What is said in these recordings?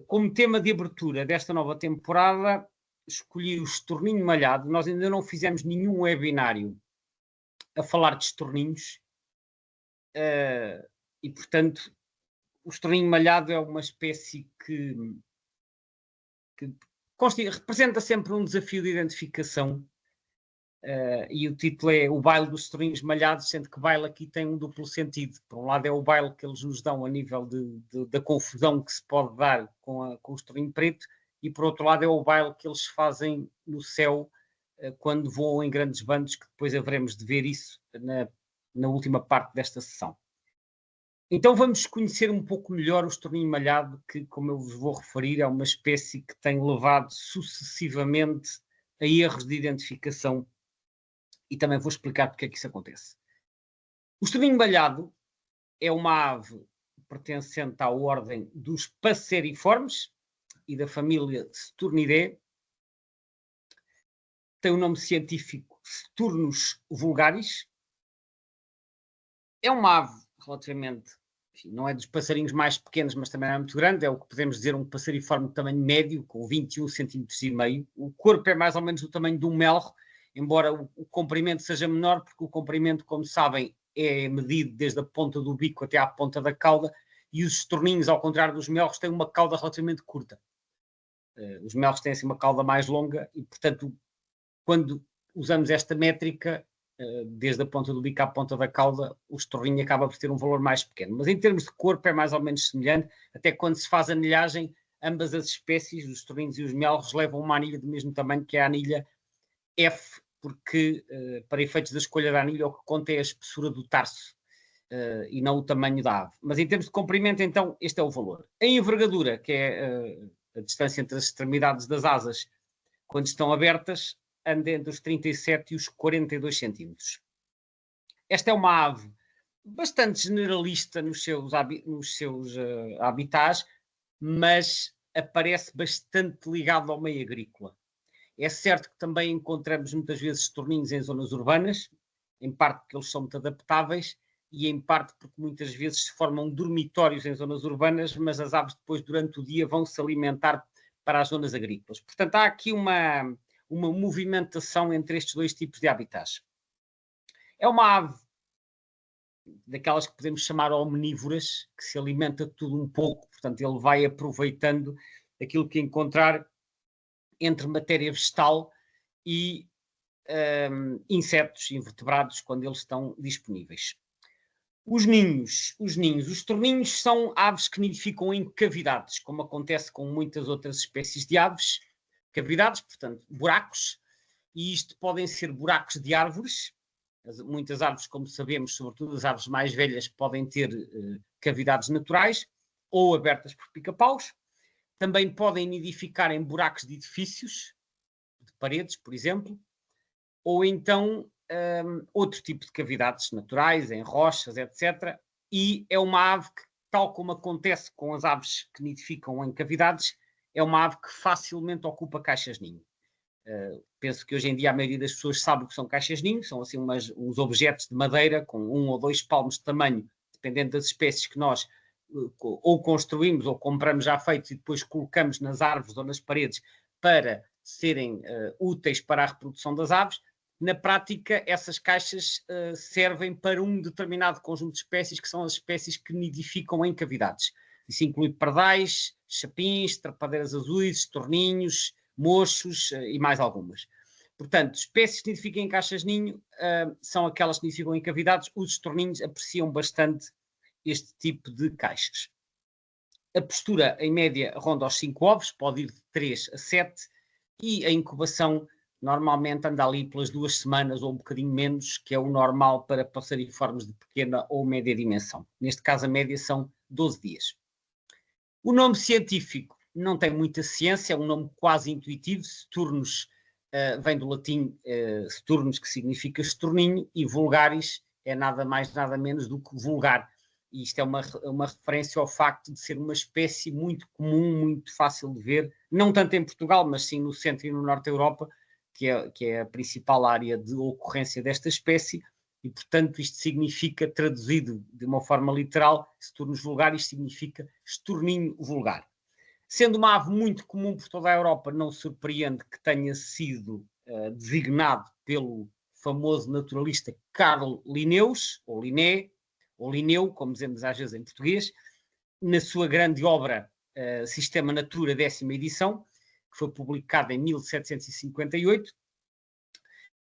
como tema de abertura desta nova temporada, escolhi o estorninho malhado. Nós ainda não fizemos nenhum webinário a falar de estorninhos, e portanto o estorninho malhado é uma espécie que representa sempre um desafio de identificação, e o título é O Baile dos Estorninhos Malhados, sendo que baile aqui tem um duplo sentido. Por um lado é o baile que eles nos dão a nível da confusão que se pode dar com o estorninho preto, e por outro lado é o baile que eles fazem no céu quando voam em grandes bandos, que depois haveremos de ver isso na última parte desta sessão. Então vamos conhecer um pouco melhor o estorninho malhado, que, como eu vos vou referir, é uma espécie que tem levado sucessivamente a erros de identificação, e também vou explicar porque é que isso acontece. O estorninho malhado é uma ave pertencente à ordem dos passeriformes e da família Sturnidea. Tem o nome científico Sturnus vulgaris. É uma ave relativamente, enfim, não é dos passarinhos mais pequenos, mas também não é muito grande. É o que podemos dizer um passeriforme de tamanho médio, com 21 cm e meio. O corpo é mais ou menos do tamanho de um melro, embora o comprimento seja menor, porque o comprimento, como sabem, é medido desde a ponta do bico até à ponta da cauda, e os estorninhos, ao contrário dos melros, têm uma cauda relativamente curta. Os melros têm assim uma cauda mais longa e, portanto, quando usamos esta métrica, desde a ponta do bico à ponta da cauda, o estorninho acaba por ter um valor mais pequeno. Mas em termos de corpo é mais ou menos semelhante, até quando se faz anilhagem, ambas as espécies, os estorninhos e os melros, levam uma anilha do mesmo tamanho, que é a anilha F, porque para efeitos da escolha da anilha o que conta é a espessura do tarso e não o tamanho da ave. Mas em termos de comprimento, então, este é o valor. A envergadura, que é a distância entre as extremidades das asas, quando estão abertas, anda entre os 37 e os 42 centímetros. Esta é uma ave bastante generalista nos seus habitats, mas aparece bastante ligado ao meio agrícola. É certo que também encontramos muitas vezes estorninhos em zonas urbanas, em parte porque eles são muito adaptáveis e em parte porque muitas vezes se formam dormitórios em zonas urbanas, mas as aves depois durante o dia vão se alimentar para as zonas agrícolas. Portanto, há aqui uma movimentação entre estes dois tipos de habitats. É uma ave daquelas que podemos chamar omnívoras, que se alimenta de tudo um pouco, portanto ele vai aproveitando aquilo que encontrar entre matéria vegetal e insetos invertebrados quando eles estão disponíveis. Os estorninhos são aves que nidificam em cavidades, como acontece com muitas outras espécies de aves. Cavidades, portanto, buracos, e isto podem ser buracos de árvores. Muitas árvores, como sabemos, sobretudo as árvores mais velhas, podem ter cavidades naturais ou abertas por pica-paus. Também podem nidificar em buracos de edifícios, de paredes, por exemplo, ou então outro tipo de cavidades naturais, em rochas, etc. E é uma ave que, tal como acontece com as aves que nidificam em cavidades, é uma ave que facilmente ocupa caixas-ninho. Penso que hoje em dia a maioria das pessoas sabe o que são caixas-ninho, são assim uns objetos de madeira com 1 ou 2 palmos de tamanho, dependendo das espécies que nós ou construímos ou compramos já feitos e depois colocamos nas árvores ou nas paredes para serem úteis para a reprodução das aves. Na prática, essas caixas servem para um determinado conjunto de espécies, que são as espécies que nidificam em cavidades. Isso inclui pardais, chapins, trapadeiras azuis, estorninhos, mochos e mais algumas. Portanto, espécies que nidificam em caixas-ninho são aquelas que nidificam em cavidades. Os estorninhos apreciam bastante este tipo de caixas. A postura, em média, ronda aos 5 ovos, pode ir de 3 a 7, e a incubação normalmente anda ali pelas 2 semanas ou um bocadinho menos, que é o normal para passeriformes de pequena ou média dimensão. Neste caso, a média são 12 dias. O nome científico não tem muita ciência, é um nome quase intuitivo. Sturnus vem do latim sturnus, que significa estorninho, e vulgaris é nada mais, nada menos do que vulgar. E isto é uma referência ao facto de ser uma espécie muito comum, muito fácil de ver, não tanto em Portugal, mas sim no centro e no norte da Europa, que é a principal área de ocorrência desta espécie, e, portanto, isto significa, traduzido de uma forma literal, Sturnus vulgaris significa estorninho vulgar. Sendo uma ave muito comum por toda a Europa, não surpreende que tenha sido designado pelo famoso naturalista Carl Linnaeus, ou Linné, ou Linneu, como dizemos às vezes em português, na sua grande obra Sistema Natura, 10ª edição, que foi publicada em 1758,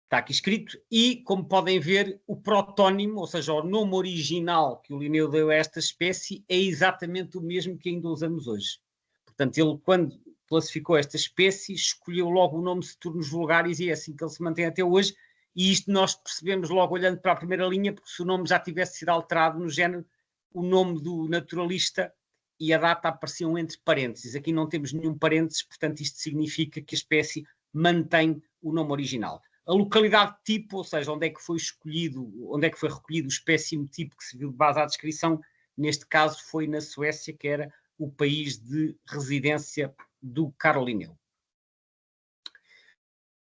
está aqui escrito, e, como podem ver, o protónimo, ou seja, o nome original que o Linneu deu a esta espécie, é exatamente o mesmo que ainda usamos hoje. Portanto, ele, quando classificou esta espécie, escolheu logo o nome Seturnus vulgaris, e é assim que ele se mantém até hoje, e isto nós percebemos logo olhando para a primeira linha, porque se o nome já tivesse sido alterado no género, o nome do naturalista e a data apareciam entre parênteses. Aqui não temos nenhum parênteses, portanto isto significa que a espécie mantém o nome original. A localidade tipo, ou seja, onde é que foi escolhido, onde é que foi recolhido o espécime tipo que serviu de base à descrição, neste caso foi na Suécia, que era o país de residência do Carl Linneu.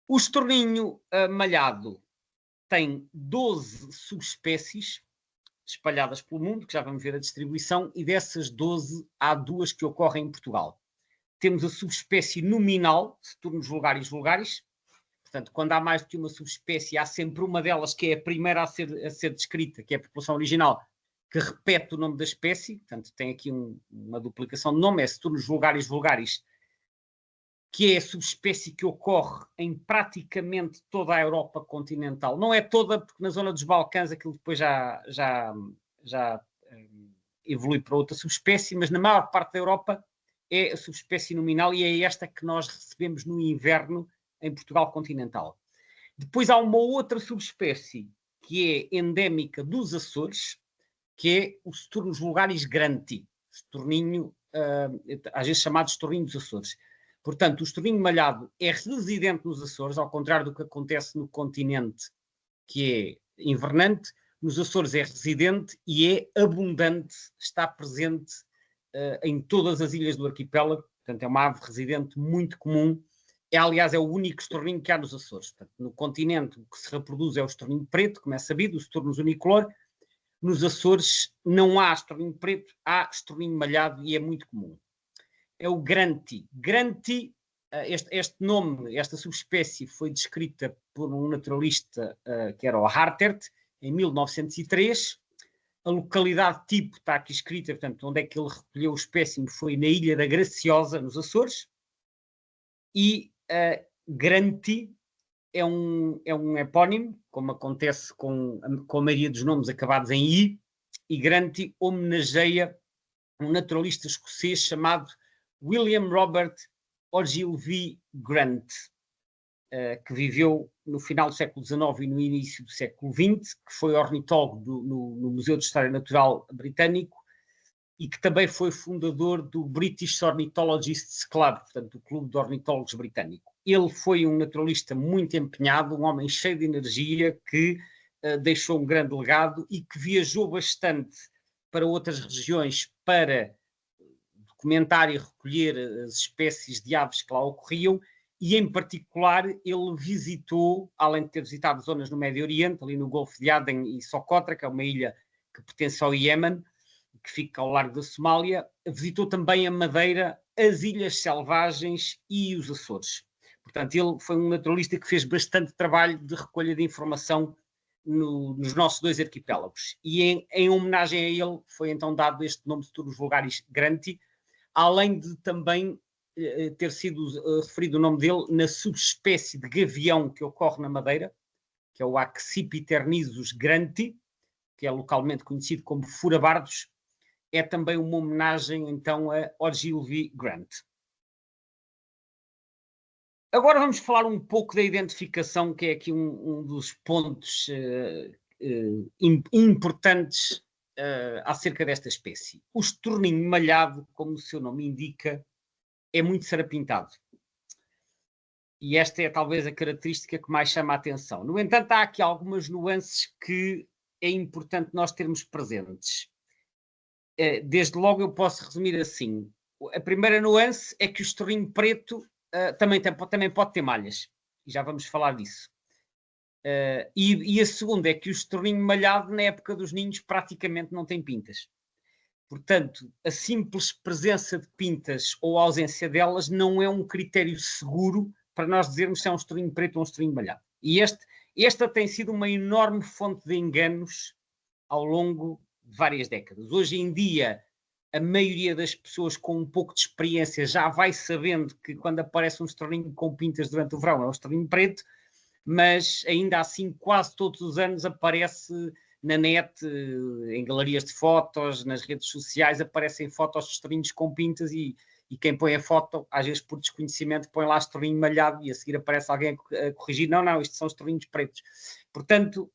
O estorninho malhado tem 12 subespécies espalhadas pelo mundo, que já vamos ver a distribuição, e dessas 12 há 2 que ocorrem em Portugal. Temos a subespécie nominal, Seturnus vulgaris vulgaris. Portanto, quando há mais do que uma subespécie, há sempre uma delas que é a primeira a ser descrita, que é a população original, que repete o nome da espécie. Portanto, tem aqui uma duplicação de nome, é Seturnus vulgaris vulgaris, que é a subespécie que ocorre em praticamente toda a Europa continental. Não é toda, porque na zona dos Balcãs aquilo depois já evolui para outra subespécie, mas na maior parte da Europa é a subespécie nominal e é esta que nós recebemos no inverno em Portugal continental. Depois há uma outra subespécie que é endémica dos Açores, que é o Seturnus vulgaris granti, estorninho, às vezes chamado estorninho dos Açores. Portanto, o estorninho malhado é residente nos Açores, ao contrário do que acontece no continente, que é invernante. Nos Açores é residente e é abundante, está presente em todas as ilhas do arquipélago. Portanto, é uma ave residente muito comum. Aliás, é o único estorninho que há nos Açores. Portanto, no continente, o que se reproduz é o estorninho preto, como é sabido, o Seturnus unicolor. Nos Açores não há estorninho preto, há estorninho malhado e é muito comum. É o granti. Granti, este nome, esta subespécie foi descrita por um naturalista que era o Hartert, em 1903. A localidade tipo está aqui escrita, portanto, onde é que ele recolheu o espécime foi na Ilha da Graciosa, nos Açores. E Granti é um epónimo, como acontece com a maioria dos nomes acabados em I, e Granti homenageia um naturalista escocês chamado William Robert Ogilvie Grant, que viveu no final do século XIX e no início do século XX, que foi ornitólogo no Museu de História Natural Britânico e que também foi fundador do British Ornithologists Club, portanto, do Clube de Ornitólogos Britânico. Ele foi um naturalista muito empenhado, um homem cheio de energia, que deixou um grande legado e que viajou bastante para outras regiões para documentar e recolher as espécies de aves que lá ocorriam, e em particular ele visitou, além de ter visitado zonas no Médio Oriente, ali no Golfo de Aden e Socotra, que é uma ilha que pertence ao Iémen, que fica ao largo da Somália, visitou também a Madeira, as Ilhas Selvagens e os Açores. Portanto, ele foi um naturalista que fez bastante trabalho de recolha de informação nos nossos 2 arquipélagos. E em homenagem a ele foi então dado este nome de Seturnus vulgaris granti, além de também ter sido referido o nome dele na subespécie de gavião que ocorre na Madeira, que é o Accipiternisus granti, que é localmente conhecido como furabardos. É também uma homenagem então a Ogilvie Grant. Agora vamos falar um pouco da identificação, que é aqui um dos pontos importantes acerca desta espécie. O estorninho malhado, como o seu nome indica, é muito sarapintado. E esta é talvez a característica que mais chama a atenção. No entanto, há aqui algumas nuances que é importante nós termos presentes. Desde logo eu posso resumir assim. A primeira nuance é que o estorninho preto também pode ter malhas. E já vamos falar disso. E a segunda é que o estorninho malhado, na época dos ninhos, praticamente não tem pintas. Portanto, a simples presença de pintas ou ausência delas não é um critério seguro para nós dizermos se é um estourinho preto ou um estourinho malhado. E esta tem sido uma enorme fonte de enganos ao longo de várias décadas. Hoje em dia, a maioria das pessoas com um pouco de experiência já vai sabendo que quando aparece um estourinho com pintas durante o verão é um estourinho preto, mas ainda assim quase todos os anos aparece na net, em galerias de fotos, nas redes sociais, aparecem fotos de estourinhos com pintas e quem põe a foto, às vezes por desconhecimento, põe lá estourinho malhado e a seguir aparece alguém a corrigir. Não, isto são estourinhos pretos. Portanto,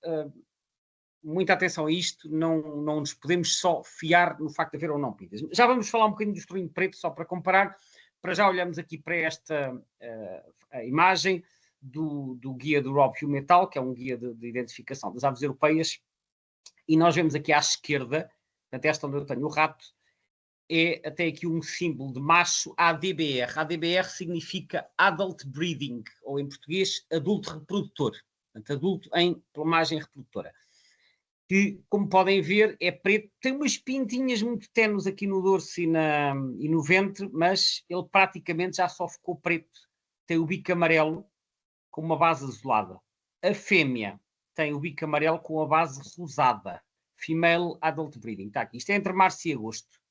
muita atenção a isto, não nos podemos só fiar no facto de haver ou não pintas. Já vamos falar um bocadinho do estourinho preto, só para comparar. Para já olhamos aqui para esta a imagem do guia do Rob Hugh Metal, que é um guia de identificação das aves europeias, e nós vemos aqui à esquerda, portanto, esta onde eu tenho o rato, é até aqui um símbolo de macho ADBR. ADBR significa Adult Breeding, ou em português, adulto reprodutor. Portanto, adulto em plumagem reprodutora. Que, como podem ver, é preto. Tem umas pintinhas muito tenues aqui no dorso e no ventre, mas ele praticamente já só ficou preto. Tem o bico amarelo com uma base azulada. A fêmea tem o bico amarelo com a base rosada. Female Adult Breeding. Está aqui. Isto é entre março e agosto.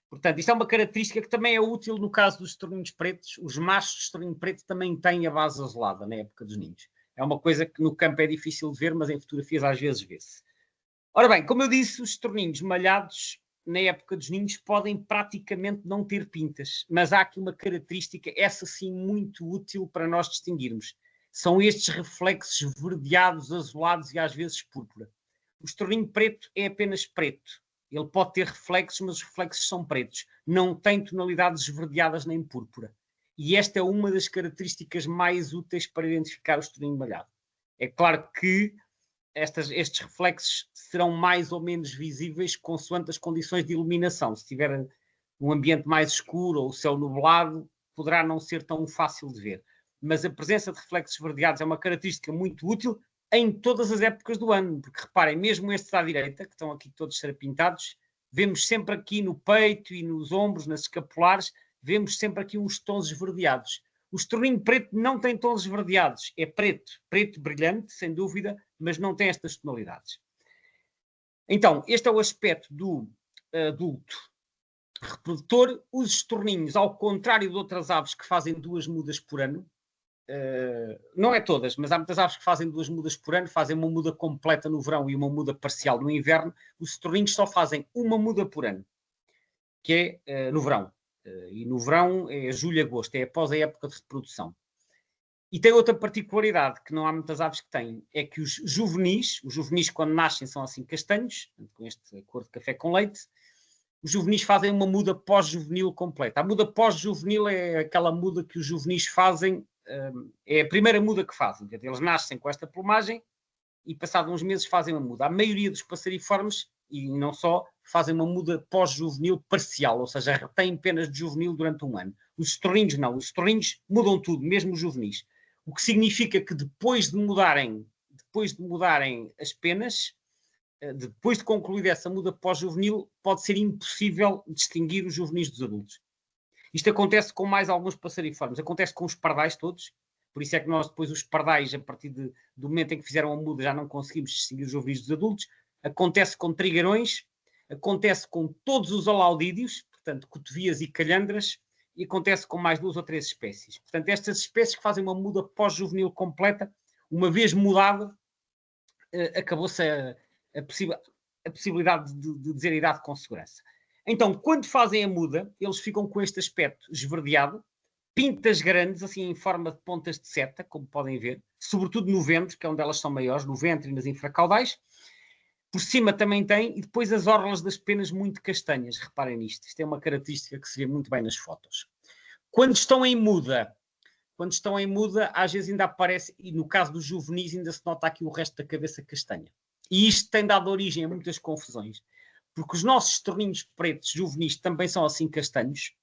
Portanto, isto é uma característica que também é útil no caso dos estourinhos pretos. Os machos de estourinho preto também têm a base azulada na época dos ninhos. É uma coisa que no campo é difícil de ver, mas em fotografias às vezes vê-se. Ora bem, como eu disse, os estourinhos malhados na época dos ninhos podem praticamente não ter pintas, mas há aqui uma característica, essa sim muito útil para nós distinguirmos. São estes reflexos verdeados, azulados e às vezes púrpura. O estourinho preto é apenas preto. Ele pode ter reflexos, mas os reflexos são pretos. Não tem tonalidades esverdeadas nem púrpura. E esta é uma das características mais úteis para identificar o estourinho malhado. É claro que estes reflexos serão mais ou menos visíveis consoante as condições de iluminação. Se tiver um ambiente mais escuro ou o céu nublado, poderá não ser tão fácil de ver. Mas a presença de reflexos verdeados é uma característica muito útil em todas as épocas do ano, porque reparem, mesmo estes à direita, que estão aqui todos serapintados, vemos sempre aqui no peito e nos ombros, nas escapulares, vemos sempre aqui uns tons esverdeados. O estourinho preto não tem tons esverdeados, é preto, preto brilhante, sem dúvida, mas não tem estas tonalidades. Então, este é o aspecto do adulto reprodutor. Os estorninhos, ao contrário de outras aves que fazem 2 mudas por ano, não é todas, mas há muitas aves que fazem 2 mudas por ano, fazem uma muda completa no verão e uma muda parcial no inverno. Os estorninhos só fazem uma muda por ano, que é no verão. E no verão é julho e agosto, é após a época de reprodução. E tem outra particularidade que não há muitas aves que têm, é que os juvenis quando nascem são assim castanhos, com este cor de café com leite. Os juvenis fazem uma muda pós-juvenil completa. A muda pós-juvenil é aquela muda que os juvenis fazem, é a primeira muda que fazem. Eles nascem com esta plumagem e passados uns meses fazem uma muda. A maioria dos passeriformes, e não só, fazem uma muda pós-juvenil parcial, ou seja, retêm penas de juvenil durante um ano. Os estorninhos não, os estorninhos mudam tudo, mesmo os juvenis. O que significa que depois de mudarem as penas, depois de concluída essa muda pós-juvenil, pode ser impossível distinguir os juvenis dos adultos. Isto acontece com mais alguns passeriformes, acontece com os pardais todos, por isso é que nós depois os pardais, a partir do momento em que fizeram a muda, já não conseguimos distinguir os juvenis dos adultos. Acontece com trigueirões, acontece com todos os alaudídeos, portanto cotovias e calhandras, e acontece com mais 2 ou 3 espécies. Portanto, estas espécies que fazem uma muda pós-juvenil completa, uma vez mudada, acabou-se a possibilidade de dizer a idade com segurança. Então, quando fazem a muda, eles ficam com este aspecto esverdeado, pintas grandes, assim em forma de pontas de seta, como podem ver, sobretudo no ventre, que é onde elas são maiores, no ventre e nas infracaudais. Por cima também tem, e depois as orlas das penas muito castanhas. Reparem nisto, isto é uma característica que se vê muito bem nas fotos. Quando estão em muda, às vezes ainda aparece, e no caso dos juvenis ainda se nota aqui o resto da cabeça castanha. E isto tem dado origem a muitas confusões, porque os nossos estorninhos pretos juvenis também são assim castanhos,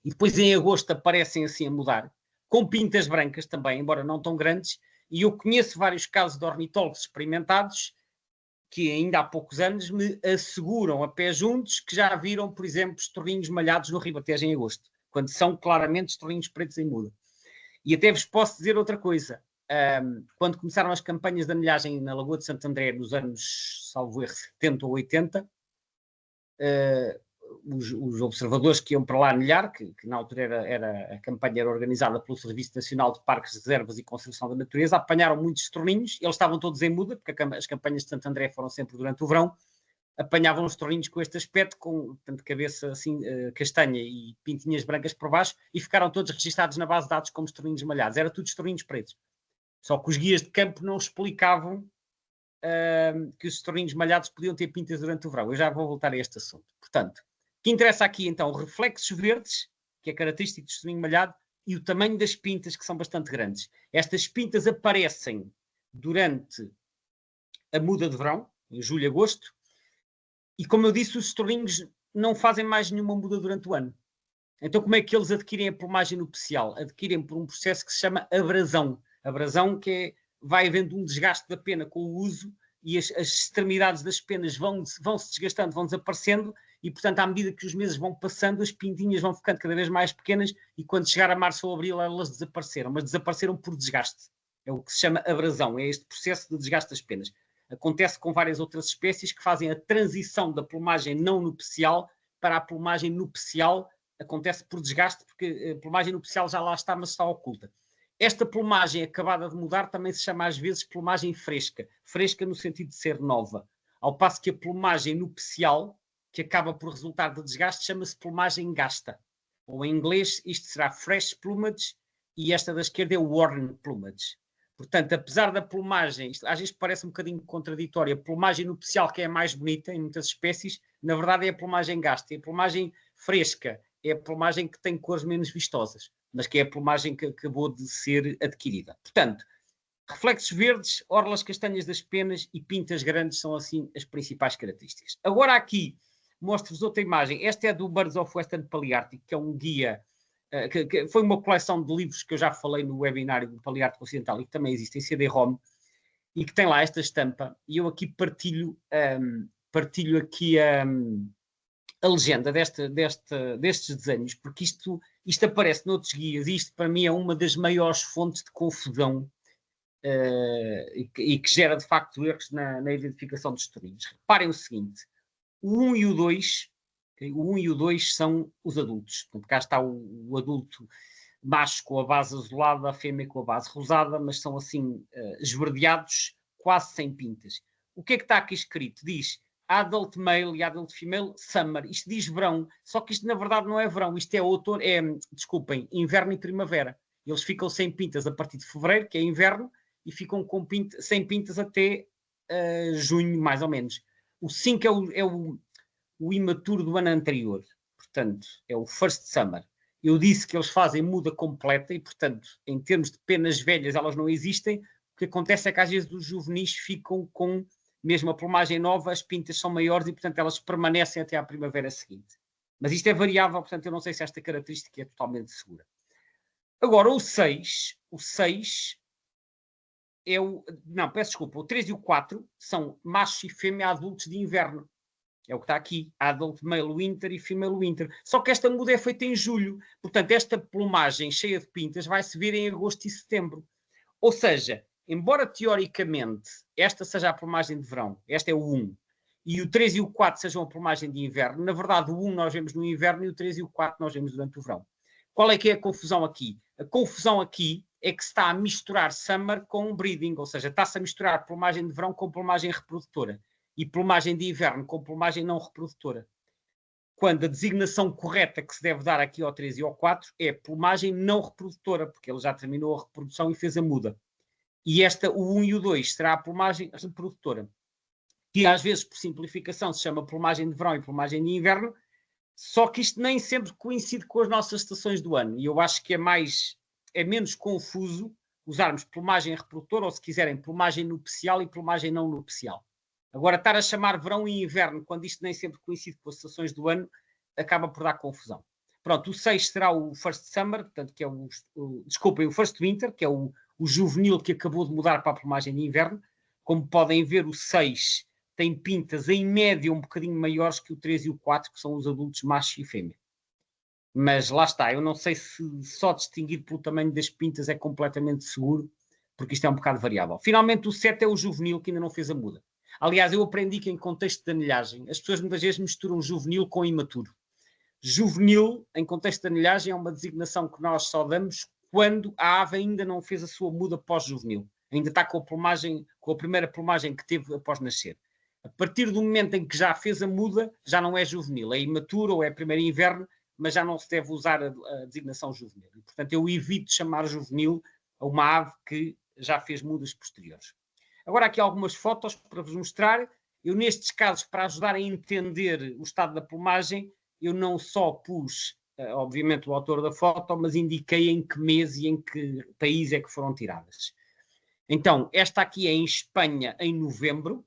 e depois em agosto aparecem assim a mudar, com pintas brancas também, embora não tão grandes, e eu conheço vários casos de ornitólogos experimentados que ainda há poucos anos me asseguram a pé juntos que já viram, por exemplo, estorninhos malhados no Ribatejo em agosto, quando são claramente estorninhos pretos em muda. E até vos posso dizer outra coisa. Quando começaram as campanhas de anilhagem na Lagoa de Santo André, nos anos, salvo erro, 70 ou 80, os observadores que iam para lá anilhar, que na altura a campanha era organizada pelo Serviço Nacional de Parques, Reservas e Conservação da Natureza, apanharam muitos estorninhos, eles estavam todos em muda, porque as campanhas de Santo André foram sempre durante o verão, apanhavam os estorninhos com este aspecto, com tanto cabeça assim castanha e pintinhas brancas por baixo, e ficaram todos registados na base de dados como estorninhos malhados. Era tudo estorninhos pretos. Só que os guias de campo não explicavam que os estorninhos malhados podiam ter pintas durante o verão. Eu já vou voltar a este assunto. Portanto, o que interessa aqui então, reflexos verdes, que é característico do estorninho malhado, e o tamanho das pintas, que são bastante grandes. Estas pintas aparecem durante a muda de verão, em julho e agosto, e como eu disse, os estorninhos não fazem mais nenhuma muda durante o ano. Então como é que eles adquirem a plumagem nupcial? Adquirem por um processo que se chama abrasão. Abrasão que vai havendo um desgaste da pena com o uso e as extremidades das penas vão se desgastando, vão desaparecendo e, portanto, à medida que os meses vão passando, as pintinhas vão ficando cada vez mais pequenas e quando chegar a março ou abril elas desapareceram, mas desapareceram por desgaste. É o que se chama abrasão, é este processo de desgaste das penas. Acontece com várias outras espécies que fazem a transição da plumagem não nupcial para a plumagem nupcial. Acontece por desgaste, porque a plumagem nupcial já lá está, mas está oculta. Esta plumagem acabada de mudar também se chama às vezes plumagem fresca. Fresca no sentido de ser nova. Ao passo que a plumagem nupcial, que acaba por resultar de desgaste, chama-se plumagem gasta. Ou em inglês isto será fresh plumage e esta da esquerda é worn plumage. Portanto, apesar da plumagem, isto às vezes parece um bocadinho contraditório, a plumagem nupcial que é a mais bonita em muitas espécies, na verdade é a plumagem gasta. E a plumagem fresca é a plumagem que tem cores menos vistosas, mas que é a plumagem que acabou de ser adquirida. Portanto, reflexos verdes, orlas castanhas das penas e pintas grandes são assim as principais características. Agora aqui mostro-vos outra imagem. Esta é do Birds of Western Palearctic, que é um guia, que foi uma coleção de livros que eu já falei no webinário do Paleártico Ocidental e que também existe em CD-ROM e que tem lá esta estampa. E eu aqui partilho aqui a legenda destes desenhos, porque isto aparece noutros guias e isto para mim é uma das maiores fontes de confusão e que gera de facto erros na identificação dos estorninhos. Reparem o seguinte, o 1 e o 2, o 1 e o 2 são os adultos, portanto cá está o adulto macho com a base azulada, a fêmea com a base rosada, mas são assim esverdeados, quase sem pintas. O que é que está aqui escrito? Diz adult male e adult female summer. Isto diz verão, só que isto na verdade não é verão, isto é outono, desculpem, inverno e primavera. Eles ficam sem pintas a partir de fevereiro, que é inverno, e ficam sem pintas até junho, mais ou menos. O 5 é o imaturo do ano anterior, portanto, é o first summer. Eu disse que eles fazem muda completa e, portanto, em termos de penas velhas, elas não existem. O que acontece é que às vezes os juvenis ficam com mesmo a plumagem nova, as pintas são maiores e, portanto, elas permanecem até à primavera seguinte. Mas isto é variável, portanto, eu não sei se esta característica é totalmente segura. Agora, o 6 é o... Não, peço desculpa, o 3 e o 4 são machos e fêmea adultos de inverno. É o que está aqui, adult male winter e female winter. Só que esta muda é feita em julho. Portanto, esta plumagem cheia de pintas vai-se ver em agosto e setembro. Ou seja, embora teoricamente esta seja a plumagem de verão, esta é o 1, e o 3 e o 4 sejam a plumagem de inverno, na verdade o 1 nós vemos no inverno e o 3 e o 4 nós vemos durante o verão. Qual é que é a confusão aqui? A confusão aqui é que se está a misturar summer com breeding, ou seja, está-se a misturar plumagem de verão com plumagem reprodutora e plumagem de inverno com plumagem não reprodutora. Quando a designação correta que se deve dar aqui ao 3 e ao 4 é plumagem não reprodutora, porque ele já terminou a reprodução e fez a muda. E o 1 e o 2 será a plumagem reprodutora, que às vezes, por simplificação, se chama plumagem de verão e plumagem de inverno, só que isto nem sempre coincide com as nossas estações do ano. E eu acho que é menos confuso usarmos plumagem reprodutora, ou se quiserem, plumagem nupcial e plumagem não nupcial. Agora, estar a chamar verão e inverno, quando isto nem sempre coincide com as estações do ano, acaba por dar confusão. Pronto, o 6 será o first summer, portanto, que é o first winter, que é o juvenil que acabou de mudar para a plumagem de inverno. Como podem ver, o 6 têm pintas em média um bocadinho maiores que o 3 e o 4, que são os adultos macho e fêmea. Mas lá está, eu não sei se só distinguir pelo tamanho das pintas é completamente seguro, porque isto é um bocado variável. Finalmente, o 7 é o juvenil, que ainda não fez a muda. Aliás, eu aprendi que em contexto de anilhagem, as pessoas muitas vezes misturam juvenil com imaturo. Juvenil, em contexto de anilhagem, é uma designação que nós só damos quando a ave ainda não fez a sua muda pós-juvenil. Ainda está com a plumagem, com a primeira plumagem que teve após nascer. A partir do momento em que já fez a muda, já não é juvenil, é imaturo ou é primeiro inverno, mas já não se deve usar a designação juvenil. E, portanto, eu evito chamar juvenil a uma ave que já fez mudas posteriores. Agora, aqui algumas fotos para vos mostrar. Eu, nestes casos, para ajudar a entender o estado da plumagem, eu não só pus, obviamente, o autor da foto, mas indiquei em que mês e em que país é que foram tiradas. Então, esta aqui é em Espanha, em novembro.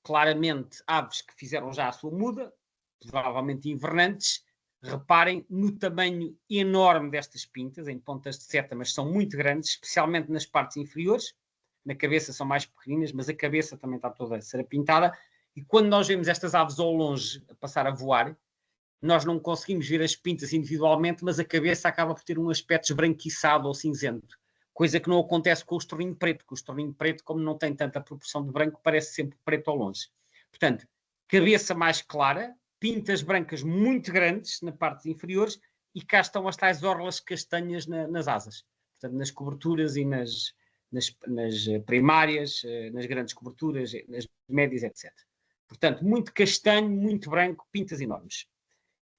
Claramente, aves que fizeram já a sua muda, provavelmente invernantes. Reparem no tamanho enorme destas pintas, em pontas de seta, mas são muito grandes, especialmente nas partes inferiores. Na cabeça são mais pequeninas, mas a cabeça também está toda a ser pintada. E quando nós vemos estas aves ao longe a passar a voar, nós não conseguimos ver as pintas individualmente, mas a cabeça acaba por ter um aspecto esbranquiçado ou cinzento. Coisa que não acontece com o estorninho preto, porque o estorninho preto, como não tem tanta proporção de branco, parece sempre preto ao longe. Portanto, cabeça mais clara, pintas brancas muito grandes na parte inferiores e cá estão as tais orlas castanhas nas asas. Portanto, nas coberturas e nas primárias, nas grandes coberturas, nas médias, etc. Portanto, muito castanho, muito branco, pintas enormes.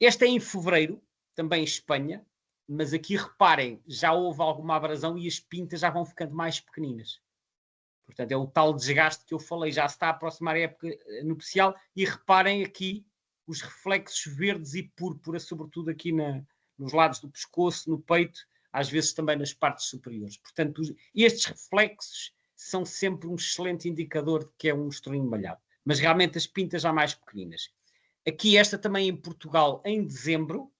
Esta é em fevereiro, também em Espanha, mas aqui reparem, já houve alguma abrasão e as pintas já vão ficando mais pequeninas. Portanto, é o tal desgaste que eu falei, já se está a aproximar a época nupcial e reparem aqui os reflexos verdes e púrpura, sobretudo aqui nos lados do pescoço, no peito, às vezes também nas partes superiores. Portanto, estes reflexos são sempre um excelente indicador de que é um estorninho malhado. Mas realmente as pintas já mais pequeninas. Aqui esta também em Portugal, em dezembro,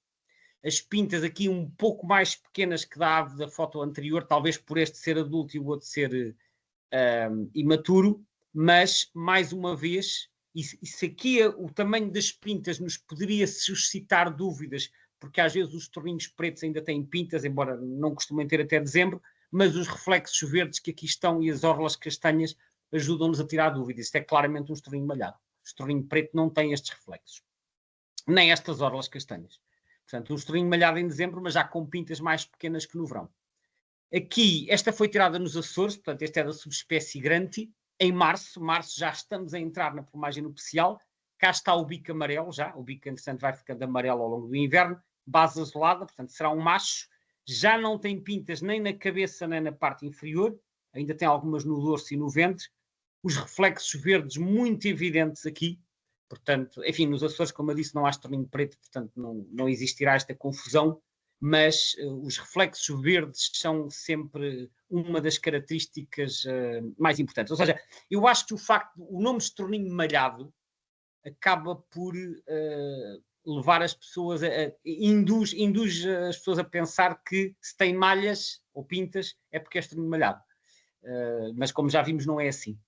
as pintas aqui um pouco mais pequenas que da ave da foto anterior, talvez por este ser adulto e o outro ser imaturo, mas, mais uma vez, e se aqui o tamanho das pintas nos poderia suscitar dúvidas, porque às vezes os estorninhos pretos ainda têm pintas, embora não costumem ter até dezembro, mas os reflexos verdes que aqui estão e as orlas castanhas ajudam-nos a tirar dúvidas. Isto é claramente um estorninho malhado. O estorninho preto não tem estes reflexos, nem estas orlas castanhas. Portanto, um estorninho malhado em dezembro, mas já com pintas mais pequenas que no verão. Aqui, esta foi tirada nos Açores, portanto, esta é da subespécie Granti. Em março já estamos a entrar na plumagem nupcial. Cá está o bico amarelo já, o bico, entretanto, vai ficando amarelo ao longo do inverno. Base azulada, portanto, será um macho. Já não tem pintas nem na cabeça nem na parte inferior. Ainda tem algumas no dorso e no ventre. Os reflexos verdes muito evidentes aqui. Portanto, enfim, nos Açores, como eu disse, não há estorninho preto, portanto, não existirá esta confusão. Mas os reflexos verdes são sempre uma das características mais importantes. Ou seja, eu acho que o nome estorninho malhado acaba por levar as pessoas, induz as pessoas a pensar que se tem malhas ou pintas é porque é estorninho malhado. Mas como já vimos, não é assim.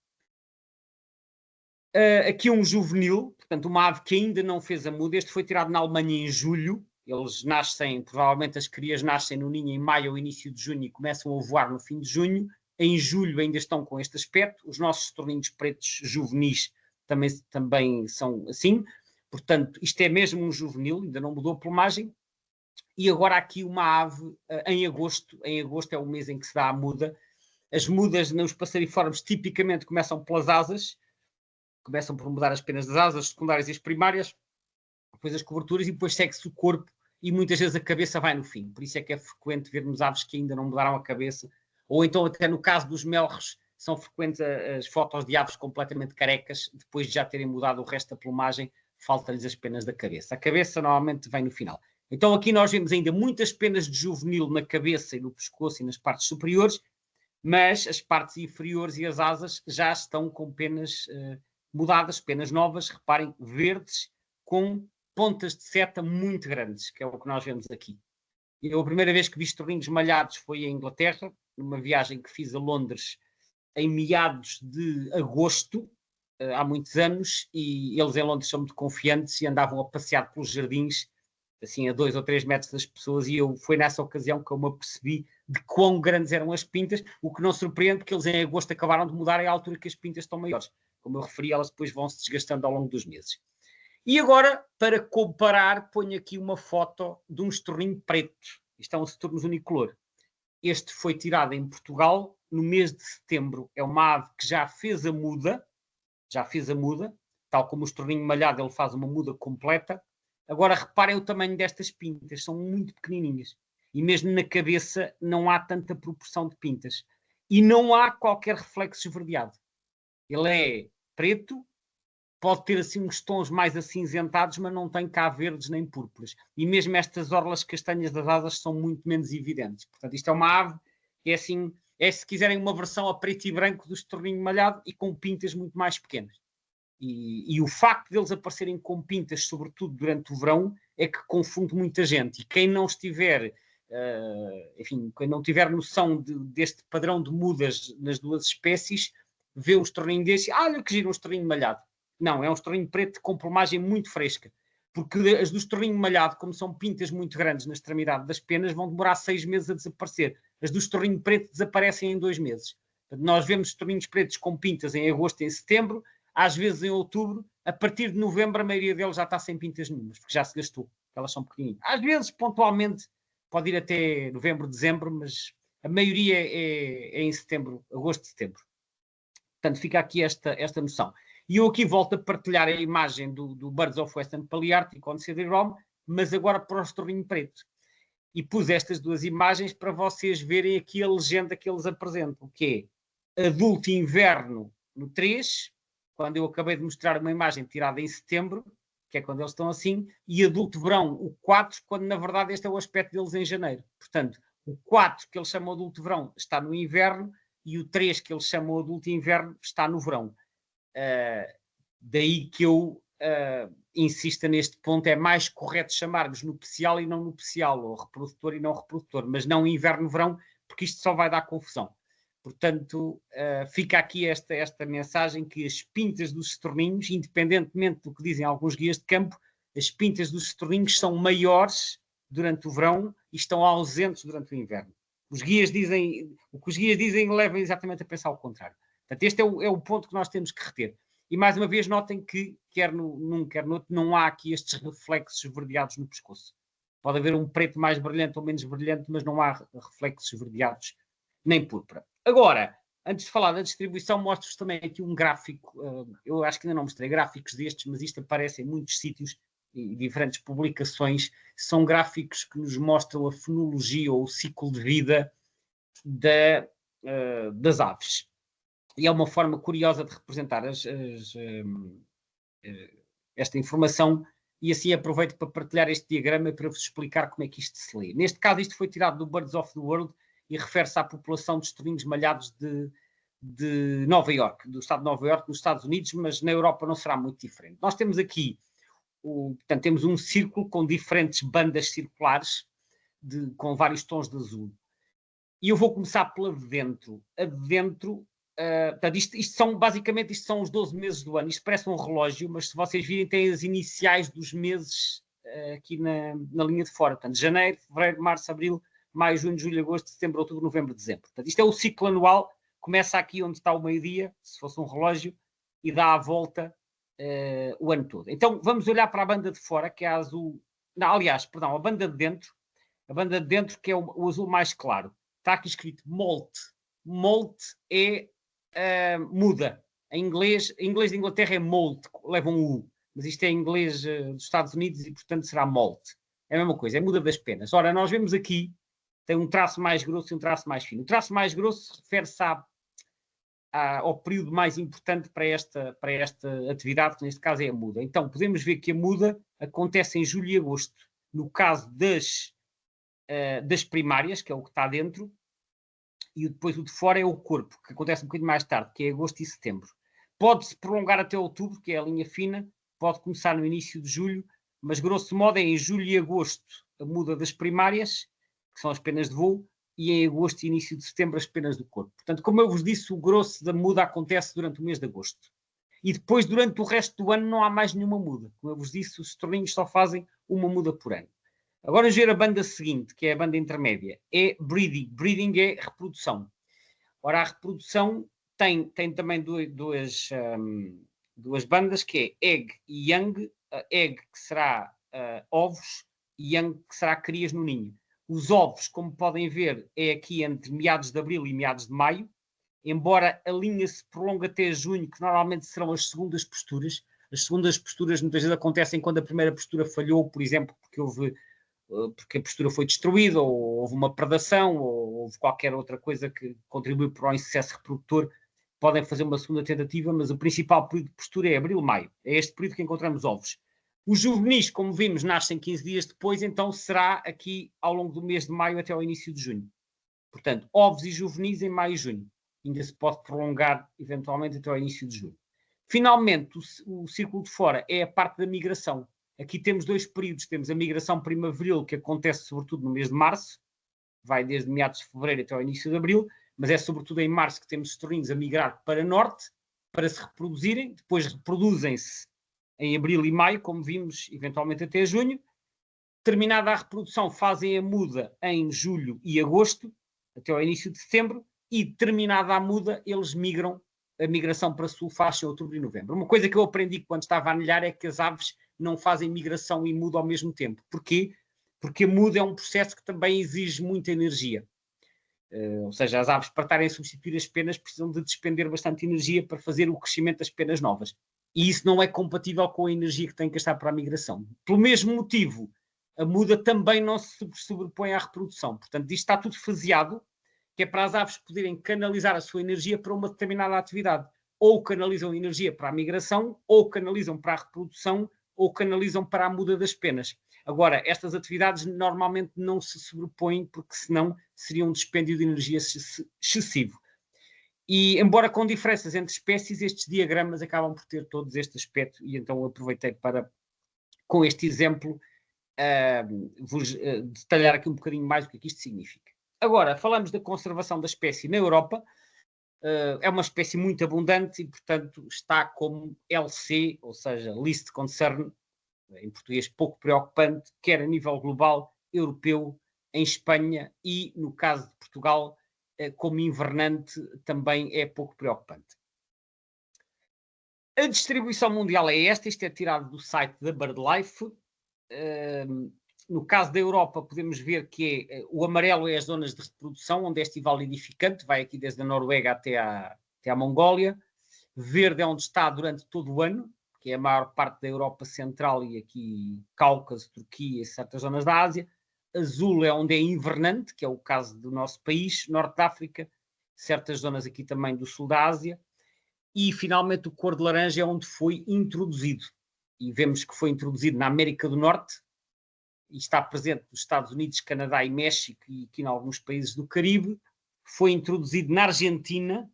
Aqui um juvenil, portanto uma ave que ainda não fez a muda. Este foi tirado na Alemanha em julho. Eles nascem, provavelmente as crias nascem no ninho em maio ou início de junho e começam a voar no fim de junho. Em julho ainda estão com este aspecto. Os nossos estorninhos pretos juvenis também são assim. Portanto, isto é mesmo um juvenil, ainda não mudou a plumagem. E agora aqui uma ave em agosto. Em agosto é o mês em que se dá a muda. As mudas nos passeriformes tipicamente começam pelas asas. Começam por mudar as penas das asas, as secundárias e as primárias, depois as coberturas e depois segue-se o corpo e muitas vezes a cabeça vai no fim. Por isso é que é frequente vermos aves que ainda não mudaram a cabeça, ou então até no caso dos melros, são frequentes as fotos de aves completamente carecas, depois de já terem mudado o resto da plumagem, faltam-lhes as penas da cabeça. A cabeça normalmente vem no final. Então aqui nós vemos ainda muitas penas de juvenil na cabeça e no pescoço e nas partes superiores, mas as partes inferiores e as asas já estão com penas mudadas, penas novas, reparem, verdes, com pontas de seta muito grandes, que é o que nós vemos aqui. Eu, a primeira vez que vi estorninhos malhados foi em Inglaterra, numa viagem que fiz a Londres em meados de agosto, há muitos anos, e eles em Londres são muito confiantes e andavam a passear pelos jardins, assim a 2 ou 3 metros das pessoas, e foi nessa ocasião que eu me apercebi de quão grandes eram as pintas, o que não surpreende, porque eles em agosto acabaram de mudar à altura que as pintas estão maiores. Como eu referi, elas depois vão se desgastando ao longo dos meses. E agora, para comparar, ponho aqui uma foto de um estorninho preto. Isto é um Saturnus unicolor. Este foi tirado em Portugal no mês de setembro. É uma ave que já fez a muda, tal como o estorninho malhado, ele faz uma muda completa. Agora reparem o tamanho destas pintas, são muito pequenininhas. E mesmo na cabeça não há tanta proporção de pintas. E não há qualquer reflexo esverdeado. Ele é preto, pode ter assim uns tons mais acinzentados, mas não tem cá verdes nem púrpuras. E mesmo estas orlas castanhas das asas são muito menos evidentes. Portanto, isto é uma ave que é assim, se quiserem uma versão a preto e branco do estorninho malhado e com pintas muito mais pequenas. E o facto deles aparecerem com pintas, sobretudo durante o verão, é que confunde muita gente. E quem não estiver, quem não tiver noção deste padrão de mudas nas duas espécies, vê um estorninho desse, olha que gira um estorninho malhado. Não, é um estorninho preto com plumagem muito fresca. Porque as do estorninho malhado, como são pintas muito grandes na extremidade das penas, vão demorar 6 meses a desaparecer. As do estorninho preto desaparecem em 2 meses. Portanto, nós vemos estorninhos pretos com pintas em agosto e em setembro, às vezes em outubro, a partir de novembro a maioria deles já está sem pintas nenhumas, porque já se gastou, elas são pequenininhas. Às vezes, pontualmente, pode ir até novembro, dezembro, mas a maioria é em setembro, agosto, setembro. Portanto, fica aqui esta noção. E eu aqui volto a partilhar a imagem do Birds of Western Palearctic on CD-ROM, mas agora para o estorninho preto. E pus estas duas imagens para vocês verem aqui a legenda que eles apresentam, que é adulto inverno no 3, quando eu acabei de mostrar uma imagem tirada em setembro, que é quando eles estão assim, e adulto verão, o 4, quando na verdade este é o aspecto deles em janeiro. Portanto, o 4, que eles chamam adulto verão, está no inverno, e o 3, que eles chamam adulto inverno, está no verão. Daí que eu insista neste ponto, é mais correto chamarmos nupcial e não nupcial, ou reprodutor e não reprodutor, mas não inverno-verão, porque isto só vai dar confusão. Portanto, fica aqui esta mensagem que as pintas dos estorninhos, independentemente do que dizem alguns guias de campo, as pintas dos estorninhos são maiores durante o verão e estão ausentes durante o inverno. O que os guias dizem leva exatamente a pensar o contrário. Portanto, este é o ponto que nós temos que reter. E mais uma vez notem que, quer num, quer no outro, não há aqui estes reflexos esverdeados no pescoço. Pode haver um preto mais brilhante ou menos brilhante, mas não há reflexos esverdeados nem púrpura. Agora, antes de falar da distribuição, mostro-vos também aqui um gráfico. Eu acho que ainda não mostrei gráficos destes, mas isto aparece em muitos sítios e diferentes publicações. São gráficos que nos mostram a fenologia ou o ciclo de vida das aves. E é uma forma curiosa de representar esta informação, e assim aproveito para partilhar este diagrama para vos explicar como é que isto se lê. Neste caso, isto foi tirado do Birds of the World e refere-se à população de estorninhos malhados de Nova Iorque, do estado de Nova Iorque, nos Estados Unidos, mas na Europa não será muito diferente. Nós temos aqui, portanto, temos um círculo com diferentes bandas circulares, com vários tons de azul. E eu vou começar pela de dentro. A de dentro, portanto, isto são os 12 meses do ano. Isto parece um relógio, mas se vocês virem, tem as iniciais dos meses aqui na linha de fora. Portanto, janeiro, fevereiro, março, abril, maio, junho, julho, agosto, setembro, outubro, novembro, dezembro. Portanto, isto é o ciclo anual. Começa aqui onde está o meio-dia, se fosse um relógio, e dá a volta o ano todo. Então, vamos olhar para a banda de fora, que é a azul... Não, aliás, perdão, a banda de dentro. A banda de dentro, que é o azul mais claro. Está aqui escrito molt. Molt é muda. Em inglês de Inglaterra é molt, leva um U. Mas isto é em inglês dos Estados Unidos e, portanto, será molt. É a mesma coisa, é muda das penas. Ora, nós vemos aqui, tem um traço mais grosso e um traço mais fino. O traço mais grosso refere-se ao período mais importante para esta atividade, que neste caso é a muda. Então, podemos ver que a muda acontece em julho e agosto. No caso das primárias, que é o que está dentro, e depois o de fora é o corpo, que acontece um bocadinho mais tarde, que é agosto e setembro. Pode-se prolongar até outubro, que é a linha fina, pode começar no início de julho, mas grosso modo é em julho e agosto a muda das primárias, que são as penas de voo, e em agosto e início de setembro as penas do corpo. Portanto, como eu vos disse, o grosso da muda acontece durante o mês de agosto. e depois, durante o resto do ano, não há mais nenhuma muda. Como eu vos disse, os estorninhos só fazem uma muda por ano. Agora, ver a banda seguinte, que é a banda intermédia, é breeding. Breeding é reprodução. Ora, a reprodução tem também duas bandas, que é egg e young. Egg, que será ovos, e young, que será crias no ninho. Os ovos, como podem ver, é aqui entre meados de abril e meados de maio, embora a linha se prolongue até junho, que normalmente serão as segundas posturas. As segundas posturas muitas vezes acontecem quando a primeira postura falhou, por exemplo, porque a postura foi destruída, ou houve uma predação, ou houve qualquer outra coisa que contribui para o insucesso reprodutor. Podem fazer uma segunda tentativa, mas o principal período de postura é abril-maio. É este período que encontramos ovos. Os juvenis, como vimos, nascem 15 dias depois, então será aqui ao longo do mês de maio até ao início de junho. Portanto, ovos e juvenis em maio e junho. Ainda se pode prolongar, eventualmente, até ao início de julho. Finalmente, o círculo de fora é a parte da migração. Aqui temos dois períodos. Temos a migração primaveril, que acontece sobretudo no mês de março, vai desde meados de fevereiro até ao início de abril, mas é sobretudo em março que temos estorninhos a migrar para norte, para se reproduzirem, depois reproduzem-se em abril e maio, como vimos, eventualmente até junho. Terminada a reprodução, fazem a muda em julho e agosto, até ao início de setembro, e terminada a muda, eles migram. A migração para sul faz em outubro e novembro. Uma coisa que eu aprendi quando estava a anilhar é que as aves não fazem migração e muda ao mesmo tempo. Porquê? Porque a muda é um processo que também exige muita energia. Ou seja, as aves, para estarem a substituir as penas, precisam de despender bastante energia para fazer o crescimento das penas novas. E isso não é compatível com a energia que têm que gastar para a migração. Pelo mesmo motivo, a muda também não se sobrepõe à reprodução. Portanto, isto está tudo faseado, que é para as aves poderem canalizar a sua energia para uma determinada atividade. Ou canalizam energia para a migração, ou canalizam para a reprodução, ou canalizam para a muda das penas. Agora, estas atividades normalmente não se sobrepõem, porque senão seria um dispêndio de energia excessivo. E, embora com diferenças entre espécies, estes diagramas acabam por ter todos este aspecto, e então aproveitei para, com este exemplo, vos detalhar aqui um bocadinho mais o que isto significa. Agora, falamos da conservação da espécie na Europa. É uma espécie muito abundante e, portanto, está como LC, ou seja, Least Concern, em português pouco preocupante, quer a nível global, europeu, em Espanha e, no caso de Portugal, como invernante, também é pouco preocupante. A distribuição mundial é esta, isto é tirado do site da BirdLife. No caso da Europa, podemos ver que o amarelo é as zonas de reprodução, onde é estival nidificante, vai aqui desde a Noruega até à Mongólia. Verde é onde está durante todo o ano, que é a maior parte da Europa Central e aqui Cáucaso, Turquia e certas zonas da Ásia. Azul é onde é invernante, que é o caso do nosso país, Norte de África, certas zonas aqui também do Sul da Ásia. E, finalmente, o cor de laranja é onde foi introduzido. E vemos que foi introduzido na América do Norte, e está presente nos Estados Unidos, Canadá e México, e aqui em alguns países do Caribe. Foi introduzido na Argentina,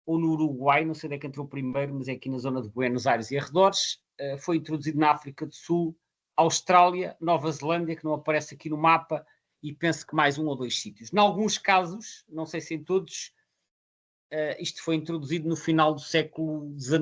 ou no Uruguai, não sei onde é que entrou primeiro, mas é aqui na zona de Buenos Aires e arredores. Foi introduzido na África do Sul, Austrália, Nova Zelândia, que não aparece aqui no mapa, e penso que mais um ou dois sítios. Em alguns casos, não sei se em todos, isto foi introduzido no final do século XIX,